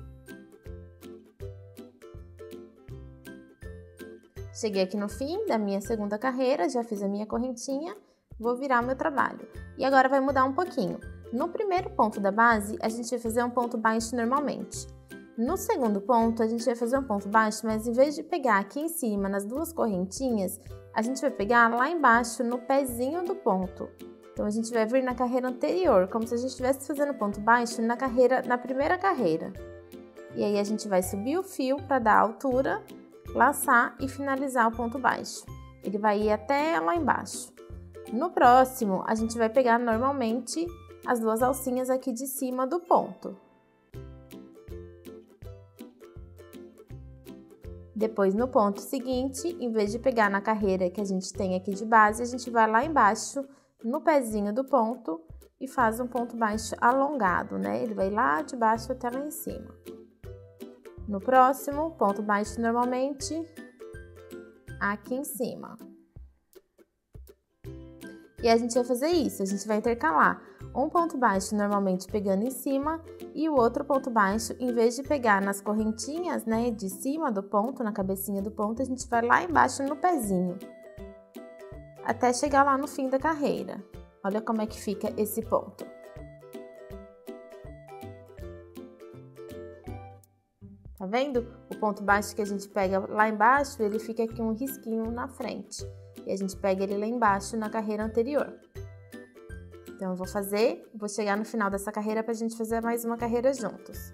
Cheguei aqui no fim da minha segunda carreira, já fiz a minha correntinha, vou virar meu trabalho. E agora vai mudar um pouquinho. No primeiro ponto da base, a gente vai fazer um ponto baixo normalmente. No segundo ponto, a gente vai fazer um ponto baixo, mas em vez de pegar aqui em cima, nas duas correntinhas, a gente vai pegar lá embaixo, no pezinho do ponto. Então, a gente vai vir na carreira anterior, como se a gente estivesse fazendo ponto baixo na primeira carreira. E aí, a gente vai subir o fio para dar altura, laçar e finalizar o ponto baixo. Ele vai ir até lá embaixo. No próximo, a gente vai pegar normalmente as duas alcinhas aqui de cima do ponto. Depois, no ponto seguinte, em vez de pegar na carreira que a gente tem aqui de base, a gente vai lá embaixo, no pezinho do ponto, e faz um ponto baixo alongado, né? Ele vai lá de baixo até lá em cima. No próximo, ponto baixo normalmente, aqui em cima. E a gente vai fazer isso, a gente vai intercalar um ponto baixo normalmente pegando em cima e o outro ponto baixo, em vez de pegar nas correntinhas, né, de cima do ponto, na cabecinha do ponto, a gente vai lá embaixo no pezinho, até chegar lá no fim da carreira. Olha como é que fica esse ponto. Tá vendo? O ponto baixo que a gente pega lá embaixo, ele fica aqui um risquinho na frente. E a gente pega ele lá embaixo na carreira anterior. Então, eu vou chegar no final dessa carreira pra gente fazer mais uma carreira juntos.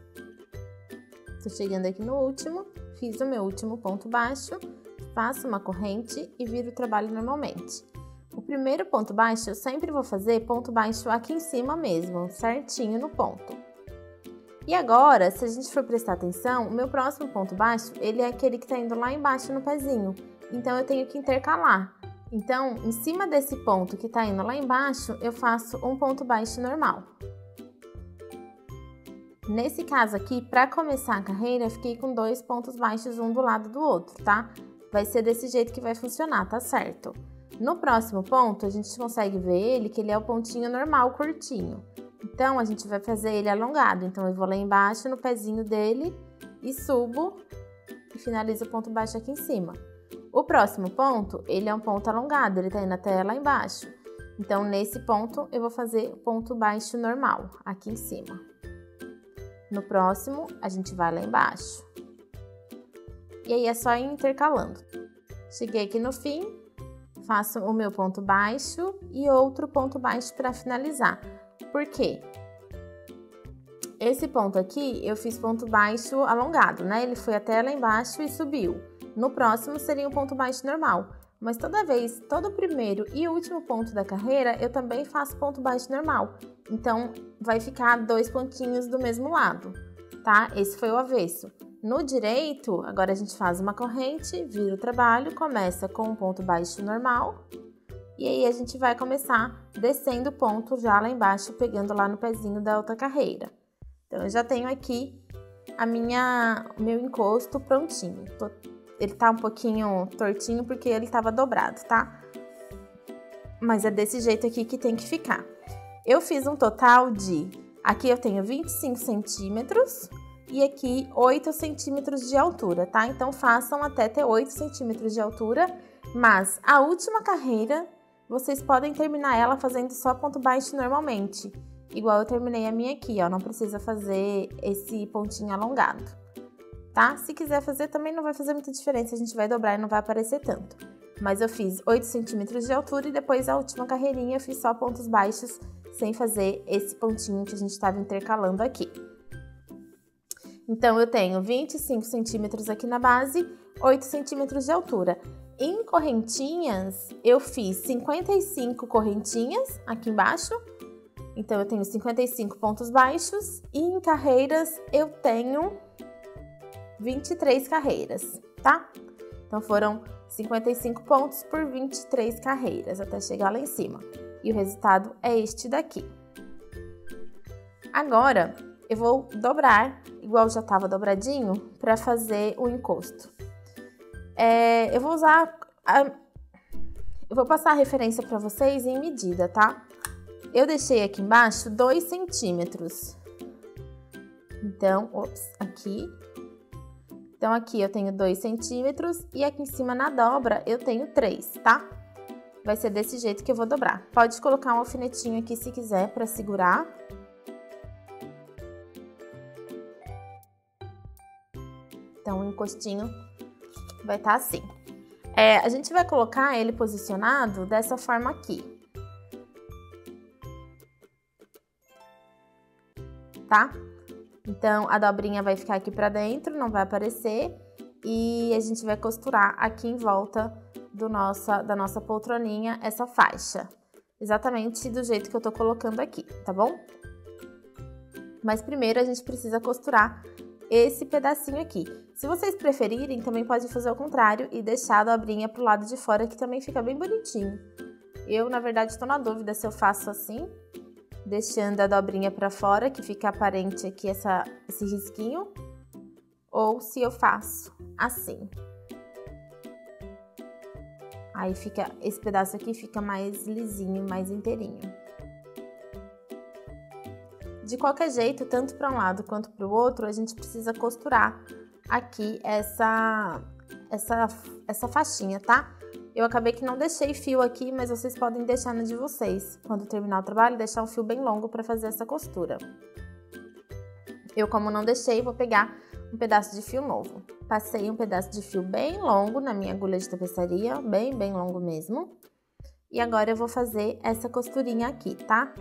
Tô chegando aqui no último, fiz o meu último ponto baixo, faço uma corrente e viro o trabalho normalmente. O primeiro ponto baixo, eu sempre vou fazer ponto baixo aqui em cima mesmo, certinho no ponto. E agora, se a gente for prestar atenção, o meu próximo ponto baixo, ele é aquele que tá indo lá embaixo no pezinho. Então, eu tenho que intercalar. Então, em cima desse ponto que tá indo lá embaixo, eu faço um ponto baixo normal. Nesse caso aqui, para começar a carreira, eu fiquei com 2 pontos baixos um do lado do outro, tá? Vai ser desse jeito que vai funcionar, tá certo? No próximo ponto, a gente consegue ver ele, que ele é o pontinho normal, curtinho. Então, a gente vai fazer ele alongado. Então, eu vou lá embaixo no pezinho dele e subo e finalizo o ponto baixo aqui em cima. O próximo ponto, ele é um ponto alongado, ele tá indo até lá embaixo. Então, nesse ponto, eu vou fazer o ponto baixo normal, aqui em cima. No próximo, a gente vai lá embaixo. E aí, é só ir intercalando. Cheguei aqui no fim, faço o meu ponto baixo e outro ponto baixo para finalizar. Por quê? Esse ponto aqui, eu fiz ponto baixo alongado, né? Ele foi até lá embaixo e subiu. No próximo seria um ponto baixo normal, mas toda vez, todo o primeiro e último ponto da carreira, eu também faço ponto baixo normal. Então, vai ficar 2 pontinhos do mesmo lado, tá? Esse foi o avesso. No direito, agora a gente faz uma corrente, vira o trabalho, começa com um ponto baixo normal. E aí, a gente vai começar descendo o ponto já lá embaixo, pegando lá no pezinho da outra carreira. Então, eu já tenho aqui o meu encosto prontinho. Ele tá um pouquinho tortinho porque ele tava dobrado, tá? Mas é desse jeito aqui que tem que ficar. Eu fiz um total de... Aqui eu tenho 25 centímetros e aqui 8 centímetros de altura, tá? Então, façam até ter 8 centímetros de altura. Mas a última carreira, vocês podem terminar ela fazendo só ponto baixo normalmente. Igual eu terminei a minha aqui, ó. Não precisa fazer esse pontinho alongado. Tá? Se quiser fazer, também não vai fazer muita diferença, a gente vai dobrar e não vai aparecer tanto. Mas eu fiz 8 centímetros de altura e depois a última carreirinha eu fiz só pontos baixos, sem fazer esse pontinho que a gente estava intercalando aqui. Então, eu tenho 25 centímetros aqui na base, 8 centímetros de altura. Em correntinhas, eu fiz 55 correntinhas aqui embaixo. Então, eu tenho 55 pontos baixos e em carreiras eu tenho 23 carreiras, tá? Então, foram 55 pontos por 23 carreiras, até chegar lá em cima. E o resultado é este daqui. Agora, eu vou dobrar, igual já estava dobradinho, para fazer o encosto. Eu vou usar... Eu vou passar a referência para vocês em medida, tá? Eu deixei aqui embaixo 2 centímetros. Então, aqui. Então, aqui eu tenho 2 centímetros e aqui em cima na dobra eu tenho 3, tá? Vai ser desse jeito que eu vou dobrar. Pode colocar um alfinetinho aqui se quiser para segurar. Então, o encostinho vai estar assim. A gente vai colocar ele posicionado dessa forma aqui. Tá? Então, a dobrinha vai ficar aqui pra dentro, não vai aparecer. E a gente vai costurar aqui em volta da nossa poltroninha essa faixa. Exatamente do jeito que eu tô colocando aqui, tá bom? Mas primeiro a gente precisa costurar esse pedacinho aqui. Se vocês preferirem, também pode fazer o contrário e deixar a dobrinha pro lado de fora, que também fica bem bonitinho. Eu, na verdade, estou na dúvida se eu faço assim, deixando a dobrinha pra fora, que fica aparente aqui esse risquinho, ou se eu faço assim. Aí fica, esse pedaço aqui fica mais lisinho, mais inteirinho. De qualquer jeito, tanto para um lado quanto para o outro, a gente precisa costurar aqui essa faixinha, tá? Eu acabei que não deixei fio aqui, mas vocês podem deixar no de vocês. Quando terminar o trabalho, deixar um fio bem longo para fazer essa costura. Eu, como não deixei, vou pegar um pedaço de fio novo. Passei um pedaço de fio bem longo na minha agulha de tapeçaria, bem longo mesmo. E agora eu vou fazer essa costurinha aqui, tá?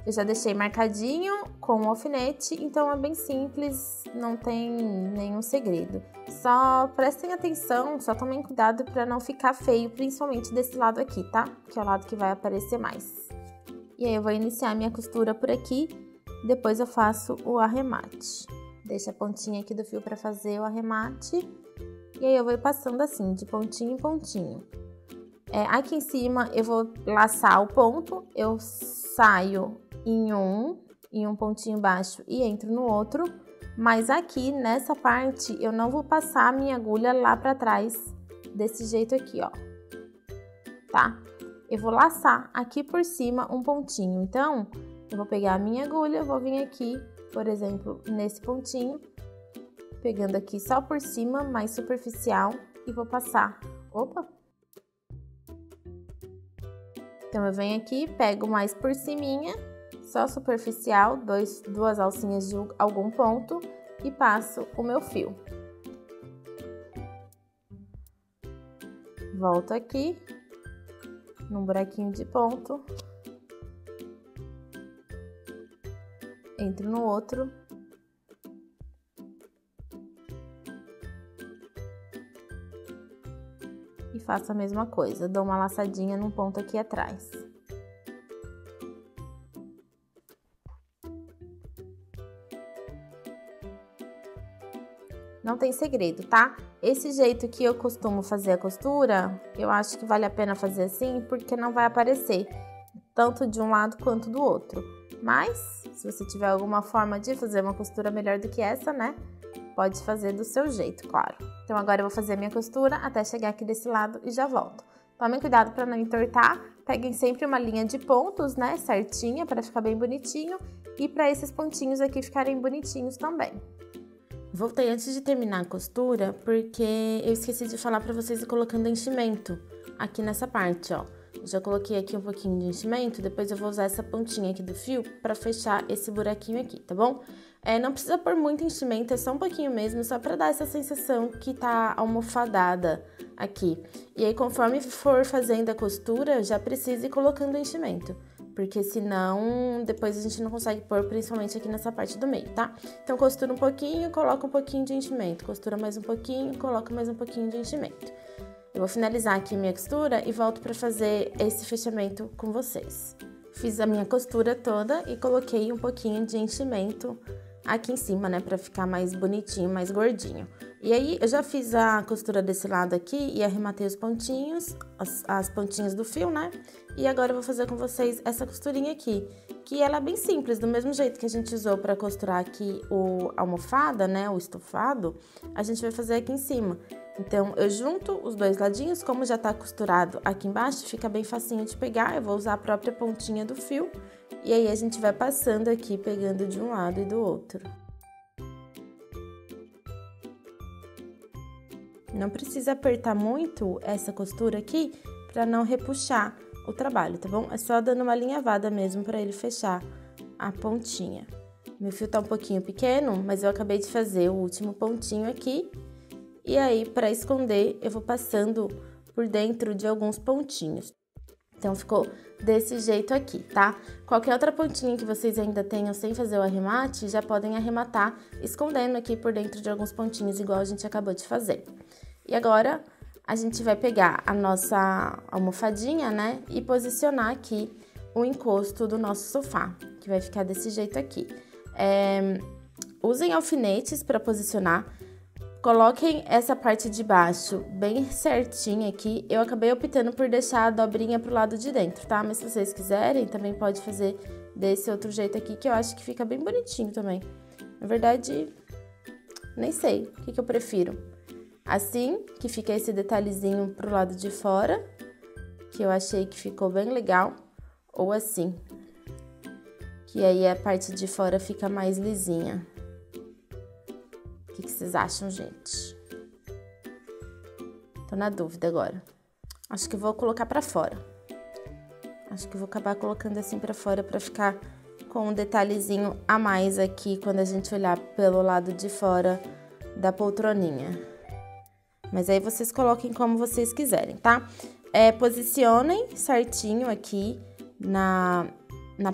Eu já deixei marcadinho com o alfinete, então é bem simples, não tem nenhum segredo. Só prestem atenção, só tomem cuidado para não ficar feio, principalmente desse lado aqui, tá? Que é o lado que vai aparecer mais. E aí eu vou iniciar minha costura por aqui, depois eu faço o arremate. Deixo a pontinha aqui do fio para fazer o arremate, e aí eu vou passando assim, de pontinho em pontinho. Aqui em cima eu vou laçar o ponto, eu saio em um pontinho baixo e entro no outro, mas aqui nessa parte eu não vou passar a minha agulha lá pra trás, desse jeito aqui, ó, tá? Eu vou laçar aqui por cima um pontinho, então eu vou pegar a minha agulha, vou vir aqui, por exemplo, nesse pontinho, pegando aqui só por cima, mais superficial, e vou passar, opa! Então, eu venho aqui, pego mais por ciminha, só superficial, duas alcinhas de algum ponto e passo o meu fio. Volto aqui, num buraquinho de ponto, entro no outro. E faço a mesma coisa, dou uma laçadinha num ponto aqui atrás. Não tem segredo, tá? Esse jeito que eu costumo fazer a costura, eu acho que vale a pena fazer assim, porque não vai aparecer tanto de um lado quanto do outro. Mas, se você tiver alguma forma de fazer uma costura melhor do que essa, né? Pode fazer do seu jeito, claro. Então, agora eu vou fazer a minha costura até chegar aqui desse lado e já volto. Tomem cuidado para não entortar. Peguem sempre uma linha de pontos, né? Certinha, para ficar bem bonitinho. E para esses pontinhos aqui ficarem bonitinhos também. Voltei antes de terminar a costura, porque eu esqueci de falar para vocês ir colocando enchimento aqui nessa parte, ó. Já coloquei aqui um pouquinho de enchimento, depois eu vou usar essa pontinha aqui do fio para fechar esse buraquinho aqui, tá bom? Não precisa pôr muito enchimento, é só um pouquinho mesmo, só para dar essa sensação que tá almofadada aqui. E aí, conforme for fazendo a costura, já precisa ir colocando enchimento, porque senão depois a gente não consegue pôr, principalmente aqui nessa parte do meio, tá? Então, costura um pouquinho, coloca um pouquinho de enchimento, costura mais um pouquinho, coloca mais um pouquinho de enchimento. Eu vou finalizar aqui minha costura e volto para fazer esse fechamento com vocês. Fiz a minha costura toda e coloquei um pouquinho de enchimento aqui em cima, né, pra ficar mais bonitinho, mais gordinho. E aí, eu já fiz a costura desse lado aqui e arrematei os pontinhos, as pontinhas do fio, né? E agora eu vou fazer com vocês essa costurinha aqui, que ela é bem simples, do mesmo jeito que a gente usou pra costurar aqui a almofada, né, o estofado, a gente vai fazer aqui em cima. Então, eu junto os dois ladinhos, como já tá costurado aqui embaixo, fica bem facinho de pegar, eu vou usar a própria pontinha do fio, e aí a gente vai passando aqui, pegando de um lado e do outro. Não precisa apertar muito essa costura aqui para não repuxar o trabalho, tá bom? É só dando uma alinhavada mesmo para ele fechar a pontinha. Meu fio tá um pouquinho pequeno, mas eu acabei de fazer o último pontinho aqui. E aí, para esconder, eu vou passando por dentro de alguns pontinhos. Então, ficou desse jeito aqui, tá? Qualquer outra pontinha que vocês ainda tenham sem fazer o arremate, já podem arrematar escondendo aqui por dentro de alguns pontinhos, igual a gente acabou de fazer. E agora, a gente vai pegar a nossa almofadinha, né? E posicionar aqui o encosto do nosso sofá, que vai ficar desse jeito aqui. Usem alfinetes para posicionar. Coloquem essa parte de baixo bem certinha aqui. Eu acabei optando por deixar a dobrinha pro lado de dentro, tá? Mas se vocês quiserem, também pode fazer desse outro jeito aqui, que eu acho que fica bem bonitinho também. Na verdade, nem sei o que eu prefiro. Assim, que fica esse detalhezinho pro lado de fora, que eu achei que ficou bem legal. Ou assim, que aí a parte de fora fica mais lisinha. O que vocês acham, gente? Tô na dúvida agora. Acho que vou colocar pra fora. Acho que vou acabar colocando assim pra fora pra ficar com um detalhezinho a mais aqui quando a gente olhar pelo lado de fora da poltroninha. Mas aí vocês coloquem como vocês quiserem, tá? Posicionem certinho aqui na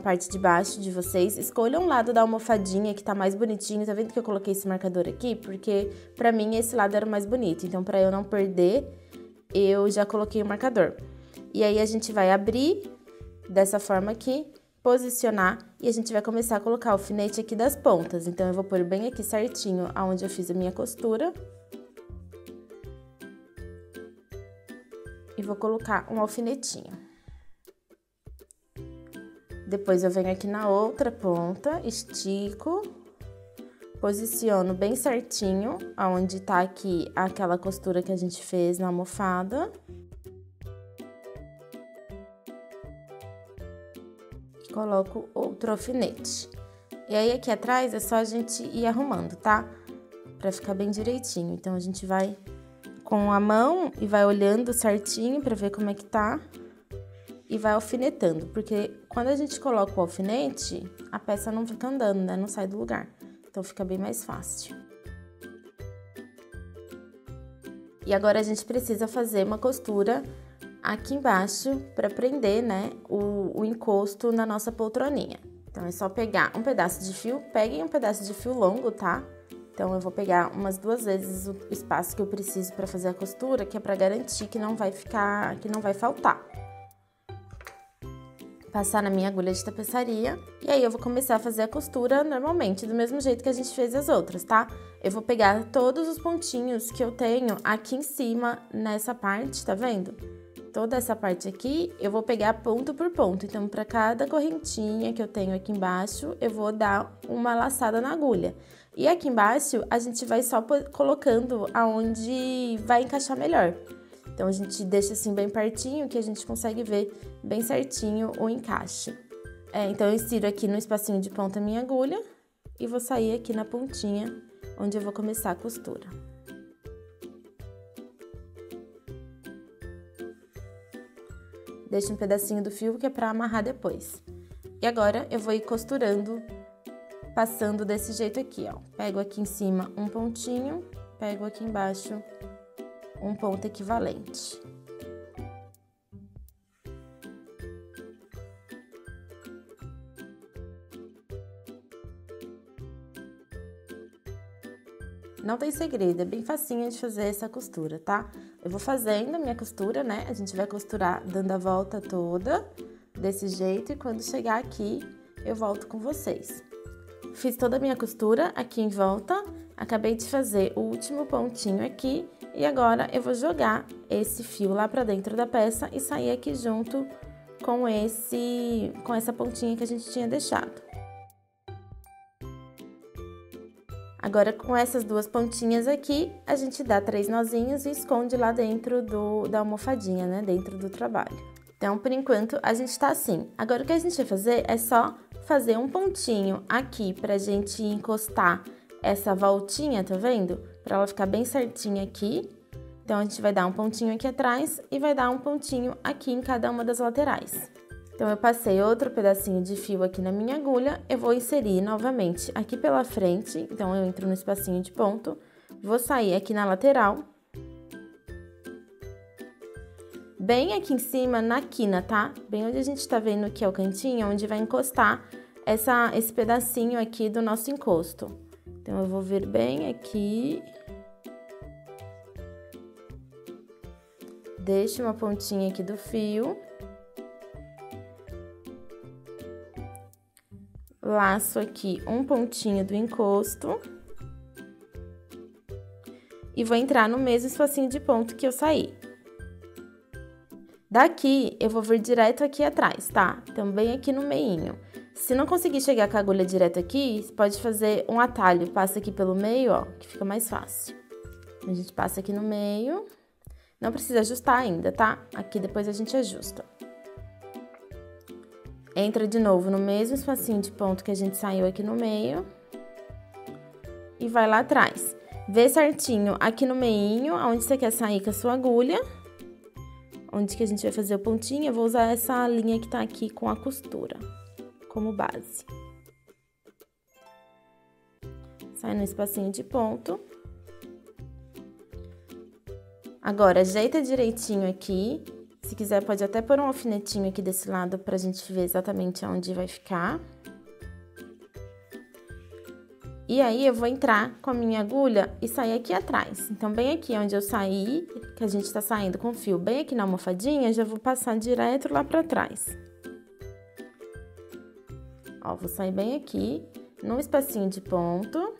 parte de baixo de vocês. Escolham um lado da almofadinha que tá mais bonitinho. Tá vendo que eu coloquei esse marcador aqui? Porque pra mim esse lado era o mais bonito. Então, pra eu não perder, eu já coloquei o marcador. E aí, a gente vai abrir dessa forma aqui, posicionar. E a gente vai começar a colocar o alfinete aqui das pontas. Então, eu vou pôr bem aqui certinho aonde eu fiz a minha costura. E vou colocar um alfinetinho. Depois eu venho aqui na outra ponta, estico, posiciono bem certinho aonde tá aqui aquela costura que a gente fez na almofada. E coloco outro alfinete. E aí aqui atrás é só a gente ir arrumando, tá? Pra ficar bem direitinho. Então, a gente vai com a mão e vai olhando certinho pra ver como é que tá. E vai alfinetando, porque quando a gente coloca o alfinete, a peça não fica andando, né? Não sai do lugar. Então, fica bem mais fácil. E agora, a gente precisa fazer uma costura aqui embaixo pra prender, né, o encosto na nossa poltroninha. Então, é só pegar um pedaço de fio. Peguem um pedaço de fio longo, tá? Então, eu vou pegar umas 2 vezes o espaço que eu preciso pra fazer a costura, que é pra garantir que não vai faltar. Passar na minha agulha de tapeçaria, e aí eu vou começar a fazer a costura normalmente, do mesmo jeito que a gente fez as outras, tá? Eu vou pegar todos os pontinhos que eu tenho aqui em cima, nessa parte, tá vendo? Toda essa parte aqui, eu vou pegar ponto por ponto. Então, para cada correntinha que eu tenho aqui embaixo, eu vou dar uma laçada na agulha. E aqui embaixo, a gente vai só colocando aonde vai encaixar melhor. Então, a gente deixa assim bem pertinho, que a gente consegue ver bem certinho o encaixe. Então, eu insiro aqui no espacinho de ponta a minha agulha e vou sair aqui na pontinha, onde eu vou começar a costura. Deixo um pedacinho do fio que é pra amarrar depois. E agora, eu vou ir costurando, passando desse jeito aqui, ó. Pego aqui em cima um pontinho, pego aqui embaixo um ponto equivalente. Não tem segredo, é bem facinho de fazer essa costura, tá? Eu vou fazendo a minha costura, né? A gente vai costurar dando a volta toda, desse jeito, e quando chegar aqui, eu volto com vocês. fiz toda a minha costura aqui em volta, acabei de fazer o último pontinho aqui e agora eu vou jogar esse fio lá pra dentro da peça e sair aqui junto com essa pontinha que a gente tinha deixado. Agora, com essas duas pontinhas aqui, a gente dá 3 nozinhos e esconde lá dentro da almofadinha, né? Dentro do trabalho. Então, por enquanto, a gente tá assim. Agora, o que a gente vai fazer é só fazer um pontinho aqui pra gente encostar essa voltinha, tá vendo? Pra ela ficar bem certinha aqui. Então, a gente vai dar um pontinho aqui atrás e vai dar um pontinho aqui em cada uma das laterais. Então, eu passei outro pedacinho de fio aqui na minha agulha, eu vou inserir novamente aqui pela frente, então eu entro no espacinho de ponto, vou sair aqui na lateral, bem aqui em cima, na quina, tá? Bem onde a gente tá vendo que é o cantinho, onde vai encostar esse pedacinho aqui do nosso encosto. Então, eu vou vir bem aqui, deixo uma pontinha aqui do fio, laço aqui um pontinho do encosto e vou entrar no mesmo espacinho de ponto que eu saí. Daqui, eu vou vir direto aqui atrás, tá? Também aqui no meinho. Se não conseguir chegar com a agulha direto aqui, você pode fazer um atalho, passa aqui pelo meio, ó, que fica mais fácil. A gente passa aqui no meio, não precisa ajustar ainda, tá? Aqui depois a gente ajusta. Entra de novo no mesmo espacinho de ponto que a gente saiu aqui no meio. E vai lá atrás. Vê certinho aqui no meinho, onde você quer sair com a sua agulha. Onde que a gente vai fazer o pontinho, eu vou usar essa linha que tá aqui com a costura, como base. Sai no espacinho de ponto. Agora, ajeita direitinho aqui. Se quiser, pode até pôr um alfinetinho aqui desse lado pra gente ver exatamente onde vai ficar. E aí, eu vou entrar com a minha agulha e sair aqui atrás. Então, bem aqui onde eu saí, que a gente tá saindo com o fio bem aqui na almofadinha, já vou passar direto lá pra trás. Ó, vou sair bem aqui, num espacinho de ponto.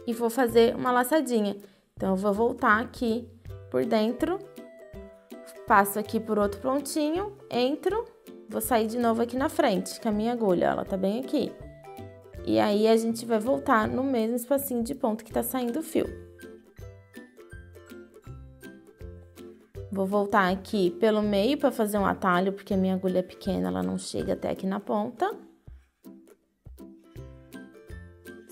E vou fazer uma laçadinha. Então, eu vou voltar aqui por dentro. Passo aqui por outro pontinho, entro, vou sair de novo aqui na frente, com a minha agulha, ela tá bem aqui. E aí, a gente vai voltar no mesmo espacinho de ponto que tá saindo o fio. Vou voltar aqui pelo meio pra fazer um atalho, porque a minha agulha é pequena, ela não chega até aqui na ponta.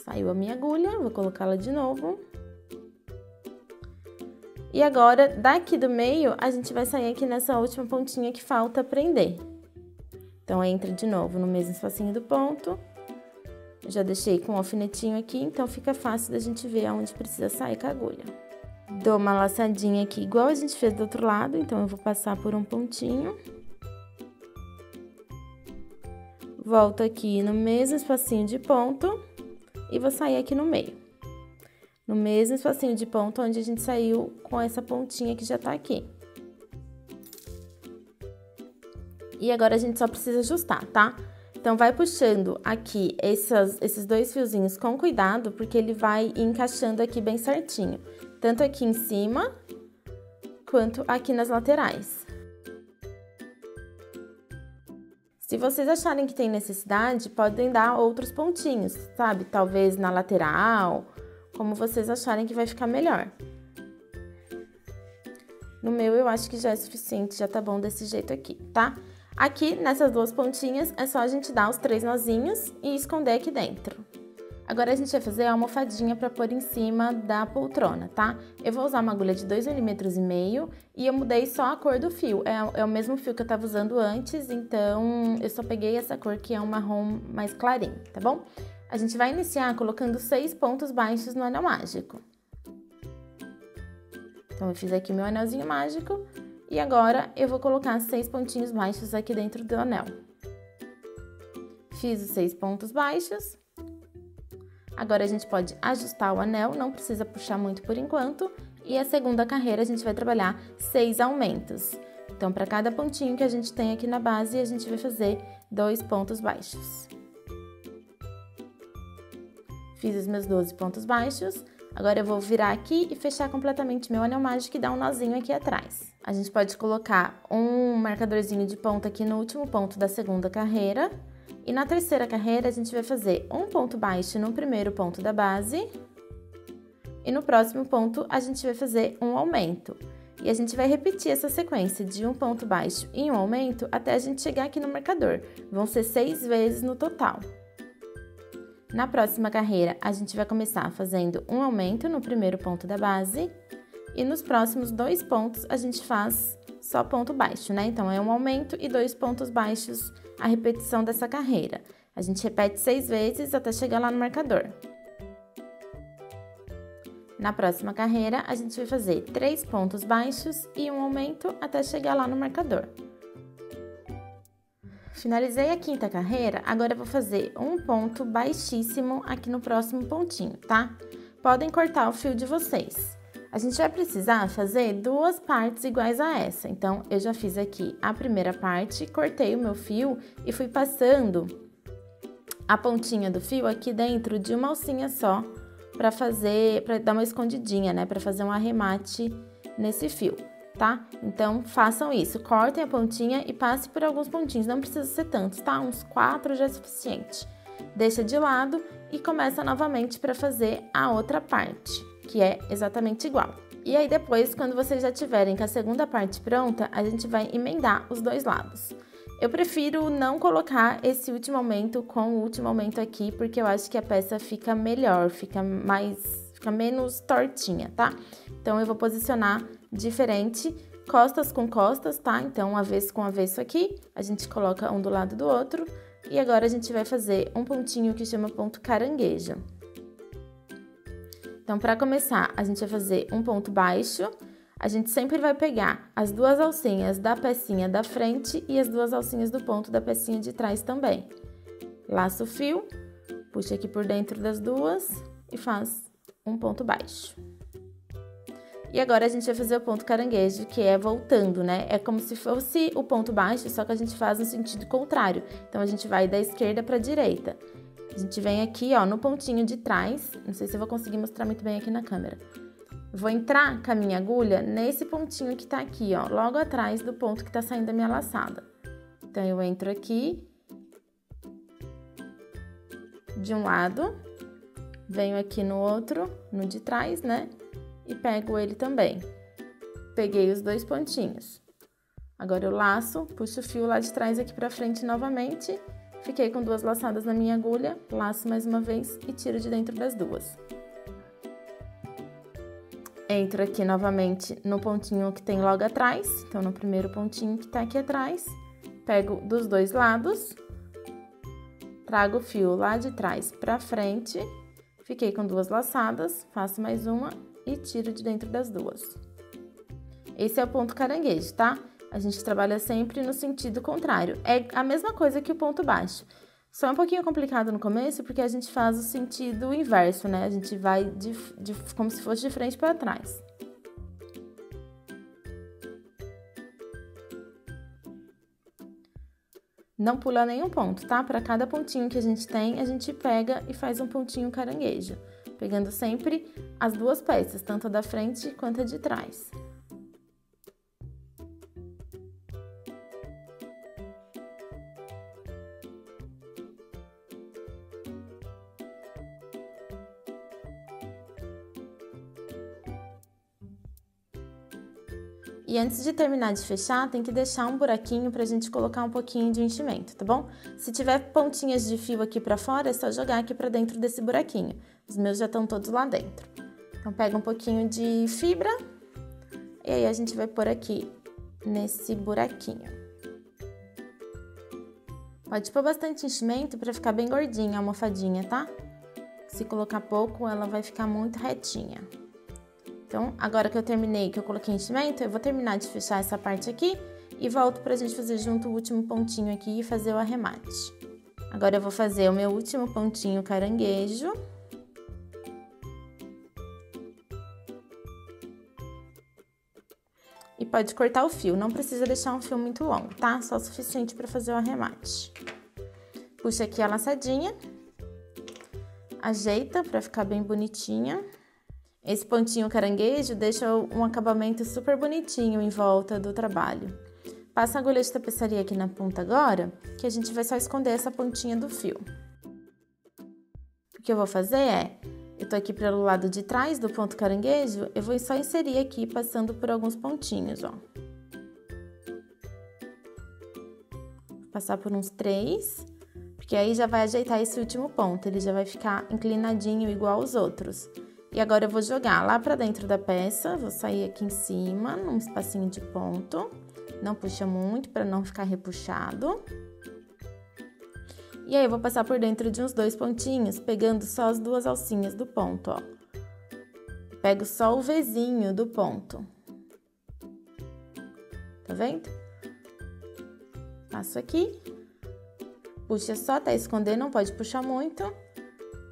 Saiu a minha agulha, vou colocá-la de novo. E agora, daqui do meio, a gente vai sair aqui nessa última pontinha que falta prender. Então, entra de novo no mesmo espacinho do ponto. Já deixei com um alfinetinho aqui, então fica fácil da gente ver aonde precisa sair com a agulha. Dou uma laçadinha aqui, igual a gente fez do outro lado, então eu vou passar por um pontinho. Volto aqui no mesmo espacinho de ponto e vou sair aqui no meio. No mesmo espacinho de ponto onde a gente saiu com essa pontinha que já tá aqui. E agora a gente só precisa ajustar, tá? Então, vai puxando aqui esses 2 fiozinhos com cuidado, porque ele vai encaixando aqui bem certinho. Tanto aqui em cima, quanto aqui nas laterais. Se vocês acharem que tem necessidade, podem dar outros pontinhos, sabe? Talvez na lateral, como vocês acharem que vai ficar melhor. No meu, eu acho que já é suficiente, já tá bom desse jeito aqui, tá? Aqui, nessas 2 pontinhas, é só a gente dar os 3 nozinhos e esconder aqui dentro. Agora, a gente vai fazer a almofadinha pra pôr em cima da poltrona, tá? Eu vou usar uma agulha de 2,5 mm e eu mudei só a cor do fio. É o mesmo fio que eu tava usando antes, então eu só peguei essa cor que é um marrom mais clarinho, tá bom? A gente vai iniciar colocando 6 pontos baixos no anel mágico. Então, eu fiz aqui meu anelzinho mágico e agora eu vou colocar 6 pontinhos baixos aqui dentro do anel. Fiz os 6 pontos baixos. Agora, a gente pode ajustar o anel, não precisa puxar muito por enquanto. E a segunda carreira, a gente vai trabalhar 6 aumentos. Então, para cada pontinho que a gente tem aqui na base, a gente vai fazer 2 pontos baixos. Fiz os meus 12 pontos baixos. Agora eu vou virar aqui e fechar completamente meu anel mágico e dar um nozinho aqui atrás. A gente pode colocar um marcadorzinho de ponta aqui no último ponto da segunda carreira. E na terceira carreira, a gente vai fazer um ponto baixo no primeiro ponto da base. E no próximo ponto, a gente vai fazer um aumento. E a gente vai repetir essa sequência de um ponto baixo e um aumento até a gente chegar aqui no marcador. Vão ser 6 vezes no total. Na próxima carreira, a gente vai começar fazendo um aumento no primeiro ponto da base. E nos próximos 2 pontos, a gente faz só ponto baixo, né? Então, é um aumento e 2 pontos baixos a repetição dessa carreira. A gente repete 6 vezes até chegar lá no marcador. Na próxima carreira, a gente vai fazer 3 pontos baixos e um aumento até chegar lá no marcador. Finalizei a quinta carreira, agora eu vou fazer um ponto baixíssimo aqui no próximo pontinho, tá? Podem cortar o fio de vocês. A gente vai precisar fazer 2 partes iguais a essa. Então, eu já fiz aqui a primeira parte, cortei o meu fio e fui passando a pontinha do fio aqui dentro de uma alcinha só, para dar uma escondidinha, né? Para fazer um arremate nesse fio, tá? Então, façam isso. Cortem a pontinha e passe por alguns pontinhos. Não precisa ser tantos, tá? Uns 4 já é suficiente. Deixa de lado e começa novamente para fazer a outra parte, que é exatamente igual. E aí, depois, quando vocês já tiverem com a segunda parte pronta, a gente vai emendar os 2 lados. Eu prefiro não colocar esse último aumento com o último aumento aqui, porque eu acho que a peça fica melhor, fica menos tortinha, tá? Então, eu vou posicionar diferente, costas com costas, tá? Então, avesso com avesso aqui, a gente coloca um do lado do outro. E agora, a gente vai fazer um pontinho que chama ponto caranguejo. Então, para começar, a gente vai fazer um ponto baixo. A gente sempre vai pegar as 2 alcinhas da pecinha da frente e as 2 alcinhas do ponto da pecinha de trás também. Laça o fio, puxa aqui por dentro das 2 e faz um ponto baixo. E agora a gente vai fazer o ponto caranguejo, que é voltando, né? É como se fosse o ponto baixo, só que a gente faz no sentido contrário. Então, a gente vai da esquerda para a direita. A gente vem aqui, ó, no pontinho de trás. Não sei se eu vou conseguir mostrar muito bem aqui na câmera. Vou entrar com a minha agulha nesse pontinho que tá aqui, ó, logo atrás do ponto que tá saindo da minha laçada. Então, eu entro aqui de um lado, venho aqui no outro, no de trás, né? E pego ele também. Peguei os 2 pontinhos. Agora eu laço, puxo o fio lá de trás aqui pra frente novamente. Fiquei com 2 laçadas na minha agulha, laço mais uma vez e tiro de dentro das 2. Entro aqui novamente no pontinho que tem logo atrás, então no primeiro pontinho que tá aqui atrás, pego dos 2 lados, trago o fio lá de trás pra frente, fiquei com 2 laçadas, faço mais uma e tiro de dentro das 2. Esse é o ponto caranguejo, tá? A gente trabalha sempre no sentido contrário. É a mesma coisa que o ponto baixo. Só é um pouquinho complicado no começo, porque a gente faz o sentido inverso, né? A gente vai como se fosse de frente para trás. Não pula nenhum ponto, tá? Para cada pontinho que a gente tem, a gente pega e faz um pontinho caranguejo. Pegando sempre as 2 peças, tanto a da frente quanto a de trás. E antes de terminar de fechar, tem que deixar um buraquinho pra gente colocar um pouquinho de enchimento, tá bom? Se tiver pontinhas de fio aqui pra fora, é só jogar aqui pra dentro desse buraquinho. Os meus já estão todos lá dentro. Então, pega um pouquinho de fibra e aí a gente vai pôr aqui nesse buraquinho. Pode pôr bastante enchimento pra ficar bem gordinha a almofadinha, tá? Se colocar pouco, ela vai ficar muito retinha. Então, agora que eu terminei, que eu coloquei enchimento, eu vou terminar de fechar essa parte aqui e volto pra gente fazer junto o último pontinho aqui e fazer o arremate. Agora eu vou fazer o meu último pontinho caranguejo. E pode cortar o fio, não precisa deixar um fio muito longo, tá? Só o suficiente pra fazer o arremate. Puxa aqui a laçadinha. ajeita para ficar bem bonitinha. Esse pontinho caranguejo deixa um acabamento super bonitinho em volta do trabalho. Passa a agulha de tapeçaria aqui na ponta agora, que a gente vai só esconder essa pontinha do fio. O que eu vou fazer é, eu tô aqui pelo lado de trás do ponto caranguejo, eu vou só inserir aqui, passando por alguns pontinhos, ó. Vou passar por uns 3, porque aí já vai ajeitar esse último ponto, ele já vai ficar inclinadinho igual aos outros. E agora eu vou jogar lá pra dentro da peça, vou sair aqui em cima, num espacinho de ponto. Não puxa muito para não ficar repuxado. E aí eu vou passar por dentro de uns 2 pontinhos, pegando só as 2 alcinhas do ponto, ó. Pego só o Vzinho do ponto. Tá vendo? Passo aqui. Puxa só até esconder, não pode puxar muito.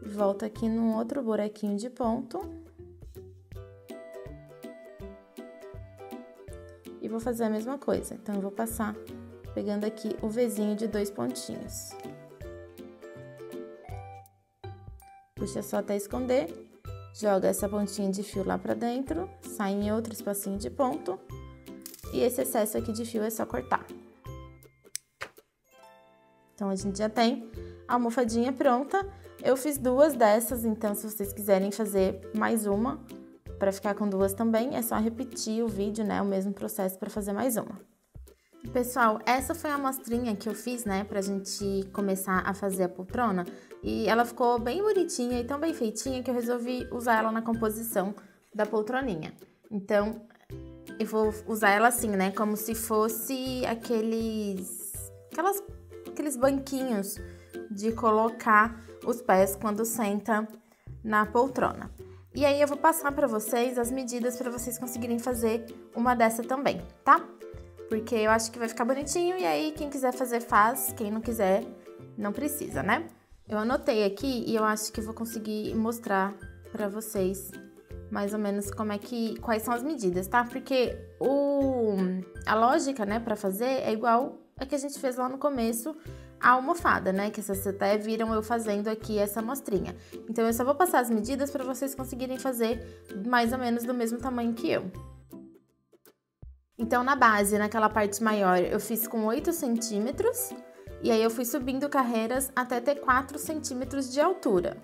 Volta aqui num outro buraquinho de ponto. E vou fazer a mesma coisa. Então, eu vou passar pegando aqui o Vzinho de 2 pontinhos. Puxa só até esconder. Joga essa pontinha de fio lá pra dentro. Sai em outro espacinho de ponto. E esse excesso aqui de fio é só cortar. Então, a gente já tem a almofadinha pronta. Eu fiz 2 dessas, então, se vocês quiserem fazer mais uma, para ficar com 2 também, é só repetir o vídeo, né? O mesmo processo para fazer mais uma. Pessoal, essa foi a amostrinha que eu fiz, né? Pra gente começar a fazer a poltrona. E ela ficou bem bonitinha e tão bem feitinha que eu resolvi usar ela na composição da poltroninha. Então, eu vou usar ela assim, né? Como se fosse aqueles banquinhos de colocar os pés quando senta na poltrona. E aí eu vou passar para vocês as medidas para vocês conseguirem fazer uma dessa também, tá? Porque eu acho que vai ficar bonitinho e aí quem quiser fazer faz, quem não quiser não precisa, né? Eu anotei aqui e eu acho que vou conseguir mostrar para vocês mais ou menos quais são as medidas, tá? Porque a lógica, né, para fazer é igual a que a gente fez lá no começo, a almofada, né? Que vocês até viram eu fazendo aqui essa amostrinha. Então, eu só vou passar as medidas para vocês conseguirem fazer mais ou menos do mesmo tamanho que eu. Então, na base, naquela parte maior, eu fiz com 8 centímetros. E aí, eu fui subindo carreiras até ter 4 centímetros de altura.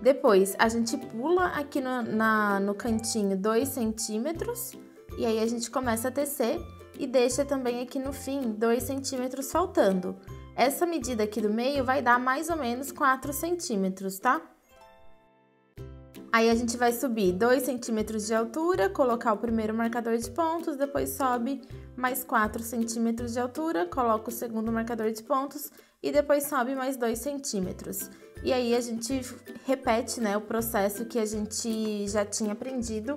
Depois, a gente pula aqui no cantinho 2 centímetros. E aí, a gente começa a tecer e deixa também aqui no fim 2 centímetros faltando. Essa medida aqui do meio vai dar mais ou menos 4 centímetros, tá? Aí a gente vai subir 2 centímetros de altura, colocar o primeiro marcador de pontos, depois sobe mais 4 centímetros de altura, coloca o segundo marcador de pontos e depois sobe mais 2 centímetros. E aí a gente repete, né, o processo que a gente já tinha aprendido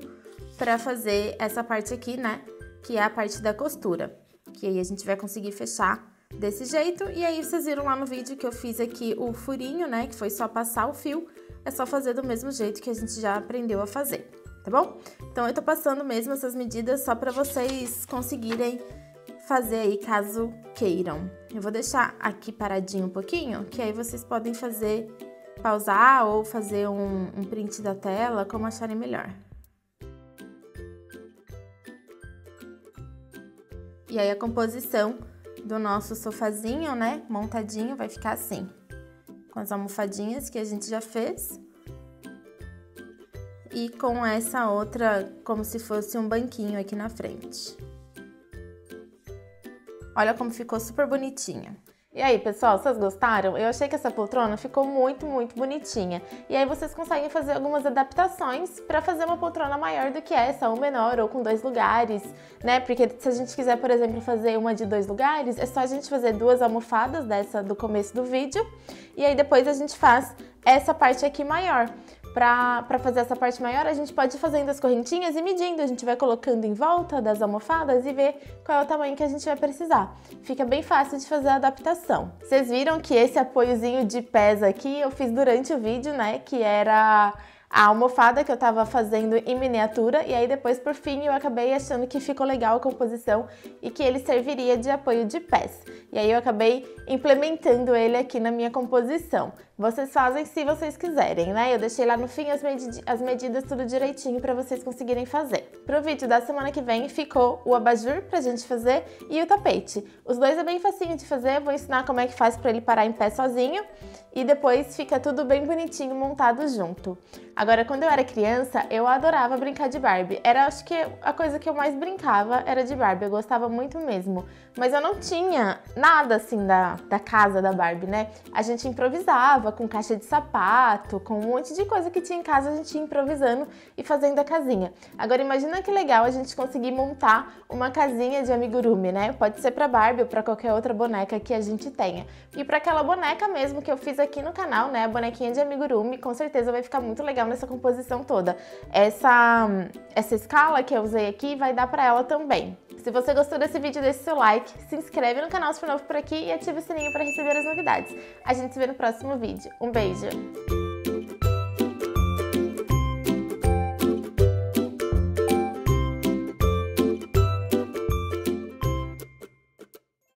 para fazer essa parte aqui, né, que é a parte da costura. Que aí a gente vai conseguir fechar desse jeito, e aí vocês viram lá no vídeo que eu fiz aqui o furinho, né, que foi só passar o fio, é só fazer do mesmo jeito que a gente já aprendeu a fazer, tá bom? Então, eu tô passando mesmo essas medidas só pra vocês conseguirem fazer aí, caso queiram. Eu vou deixar aqui paradinho um pouquinho, que aí vocês podem pausar ou fazer um print da tela, como acharem melhor. E aí, a composição do nosso sofazinho, né, montadinho, vai ficar assim, com as almofadinhas que a gente já fez e com essa outra como se fosse um banquinho aqui na frente. Olha como ficou super bonitinha. E aí, pessoal, vocês gostaram? Eu achei que essa poltrona ficou muito, muito bonitinha. E aí vocês conseguem fazer algumas adaptações para fazer uma poltrona maior do que essa, ou menor, ou com 2 lugares, né? Porque se a gente quiser, por exemplo, fazer uma de 2 lugares, é só a gente fazer 2 almofadas dessa do começo do vídeo. E aí depois a gente faz essa parte aqui maior. Para fazer essa parte maior, a gente pode ir fazendo as correntinhas e medindo. A gente vai colocando em volta das almofadas e ver qual é o tamanho que a gente vai precisar. Fica bem fácil de fazer a adaptação. Vocês viram que esse apoiozinho de pés aqui eu fiz durante o vídeo, né? Que era a almofada que eu tava fazendo em miniatura, e aí depois, por fim, eu acabei achando que ficou legal a composição e que ele serviria de apoio de pés. E aí eu acabei implementando ele aqui na minha composição. vocês fazem se vocês quiserem, né? Eu deixei lá no fim as medidas tudo direitinho para vocês conseguirem fazer. Pro vídeo da semana que vem ficou o abajur pra gente fazer e o tapete. Os dois é bem facinho de fazer, vou ensinar como é que faz para ele parar em pé sozinho e depois fica tudo bem bonitinho montado junto. Agora, quando eu era criança, eu adorava brincar de Barbie. Acho que a coisa que eu mais brincava era de Barbie, eu gostava muito mesmo. Mas eu não tinha nada assim da casa da Barbie, né? A gente improvisava com caixa de sapato, com um monte de coisa que tinha em casa, a gente ia improvisando e fazendo a casinha. Agora, imagina que legal a gente conseguir montar uma casinha de amigurumi, né? Pode ser pra Barbie ou pra qualquer outra boneca que a gente tenha. E pra aquela boneca mesmo que eu fiz aqui no canal, né? A bonequinha de amigurumi, com certeza vai ficar muito legal nessa composição toda. Essa escala que eu usei aqui vai dar pra ela também. Se você gostou desse vídeo, deixe seu like, se inscreve no canal se for novo por aqui e ative o sininho para receber as novidades. A gente se vê no próximo vídeo. Um beijo!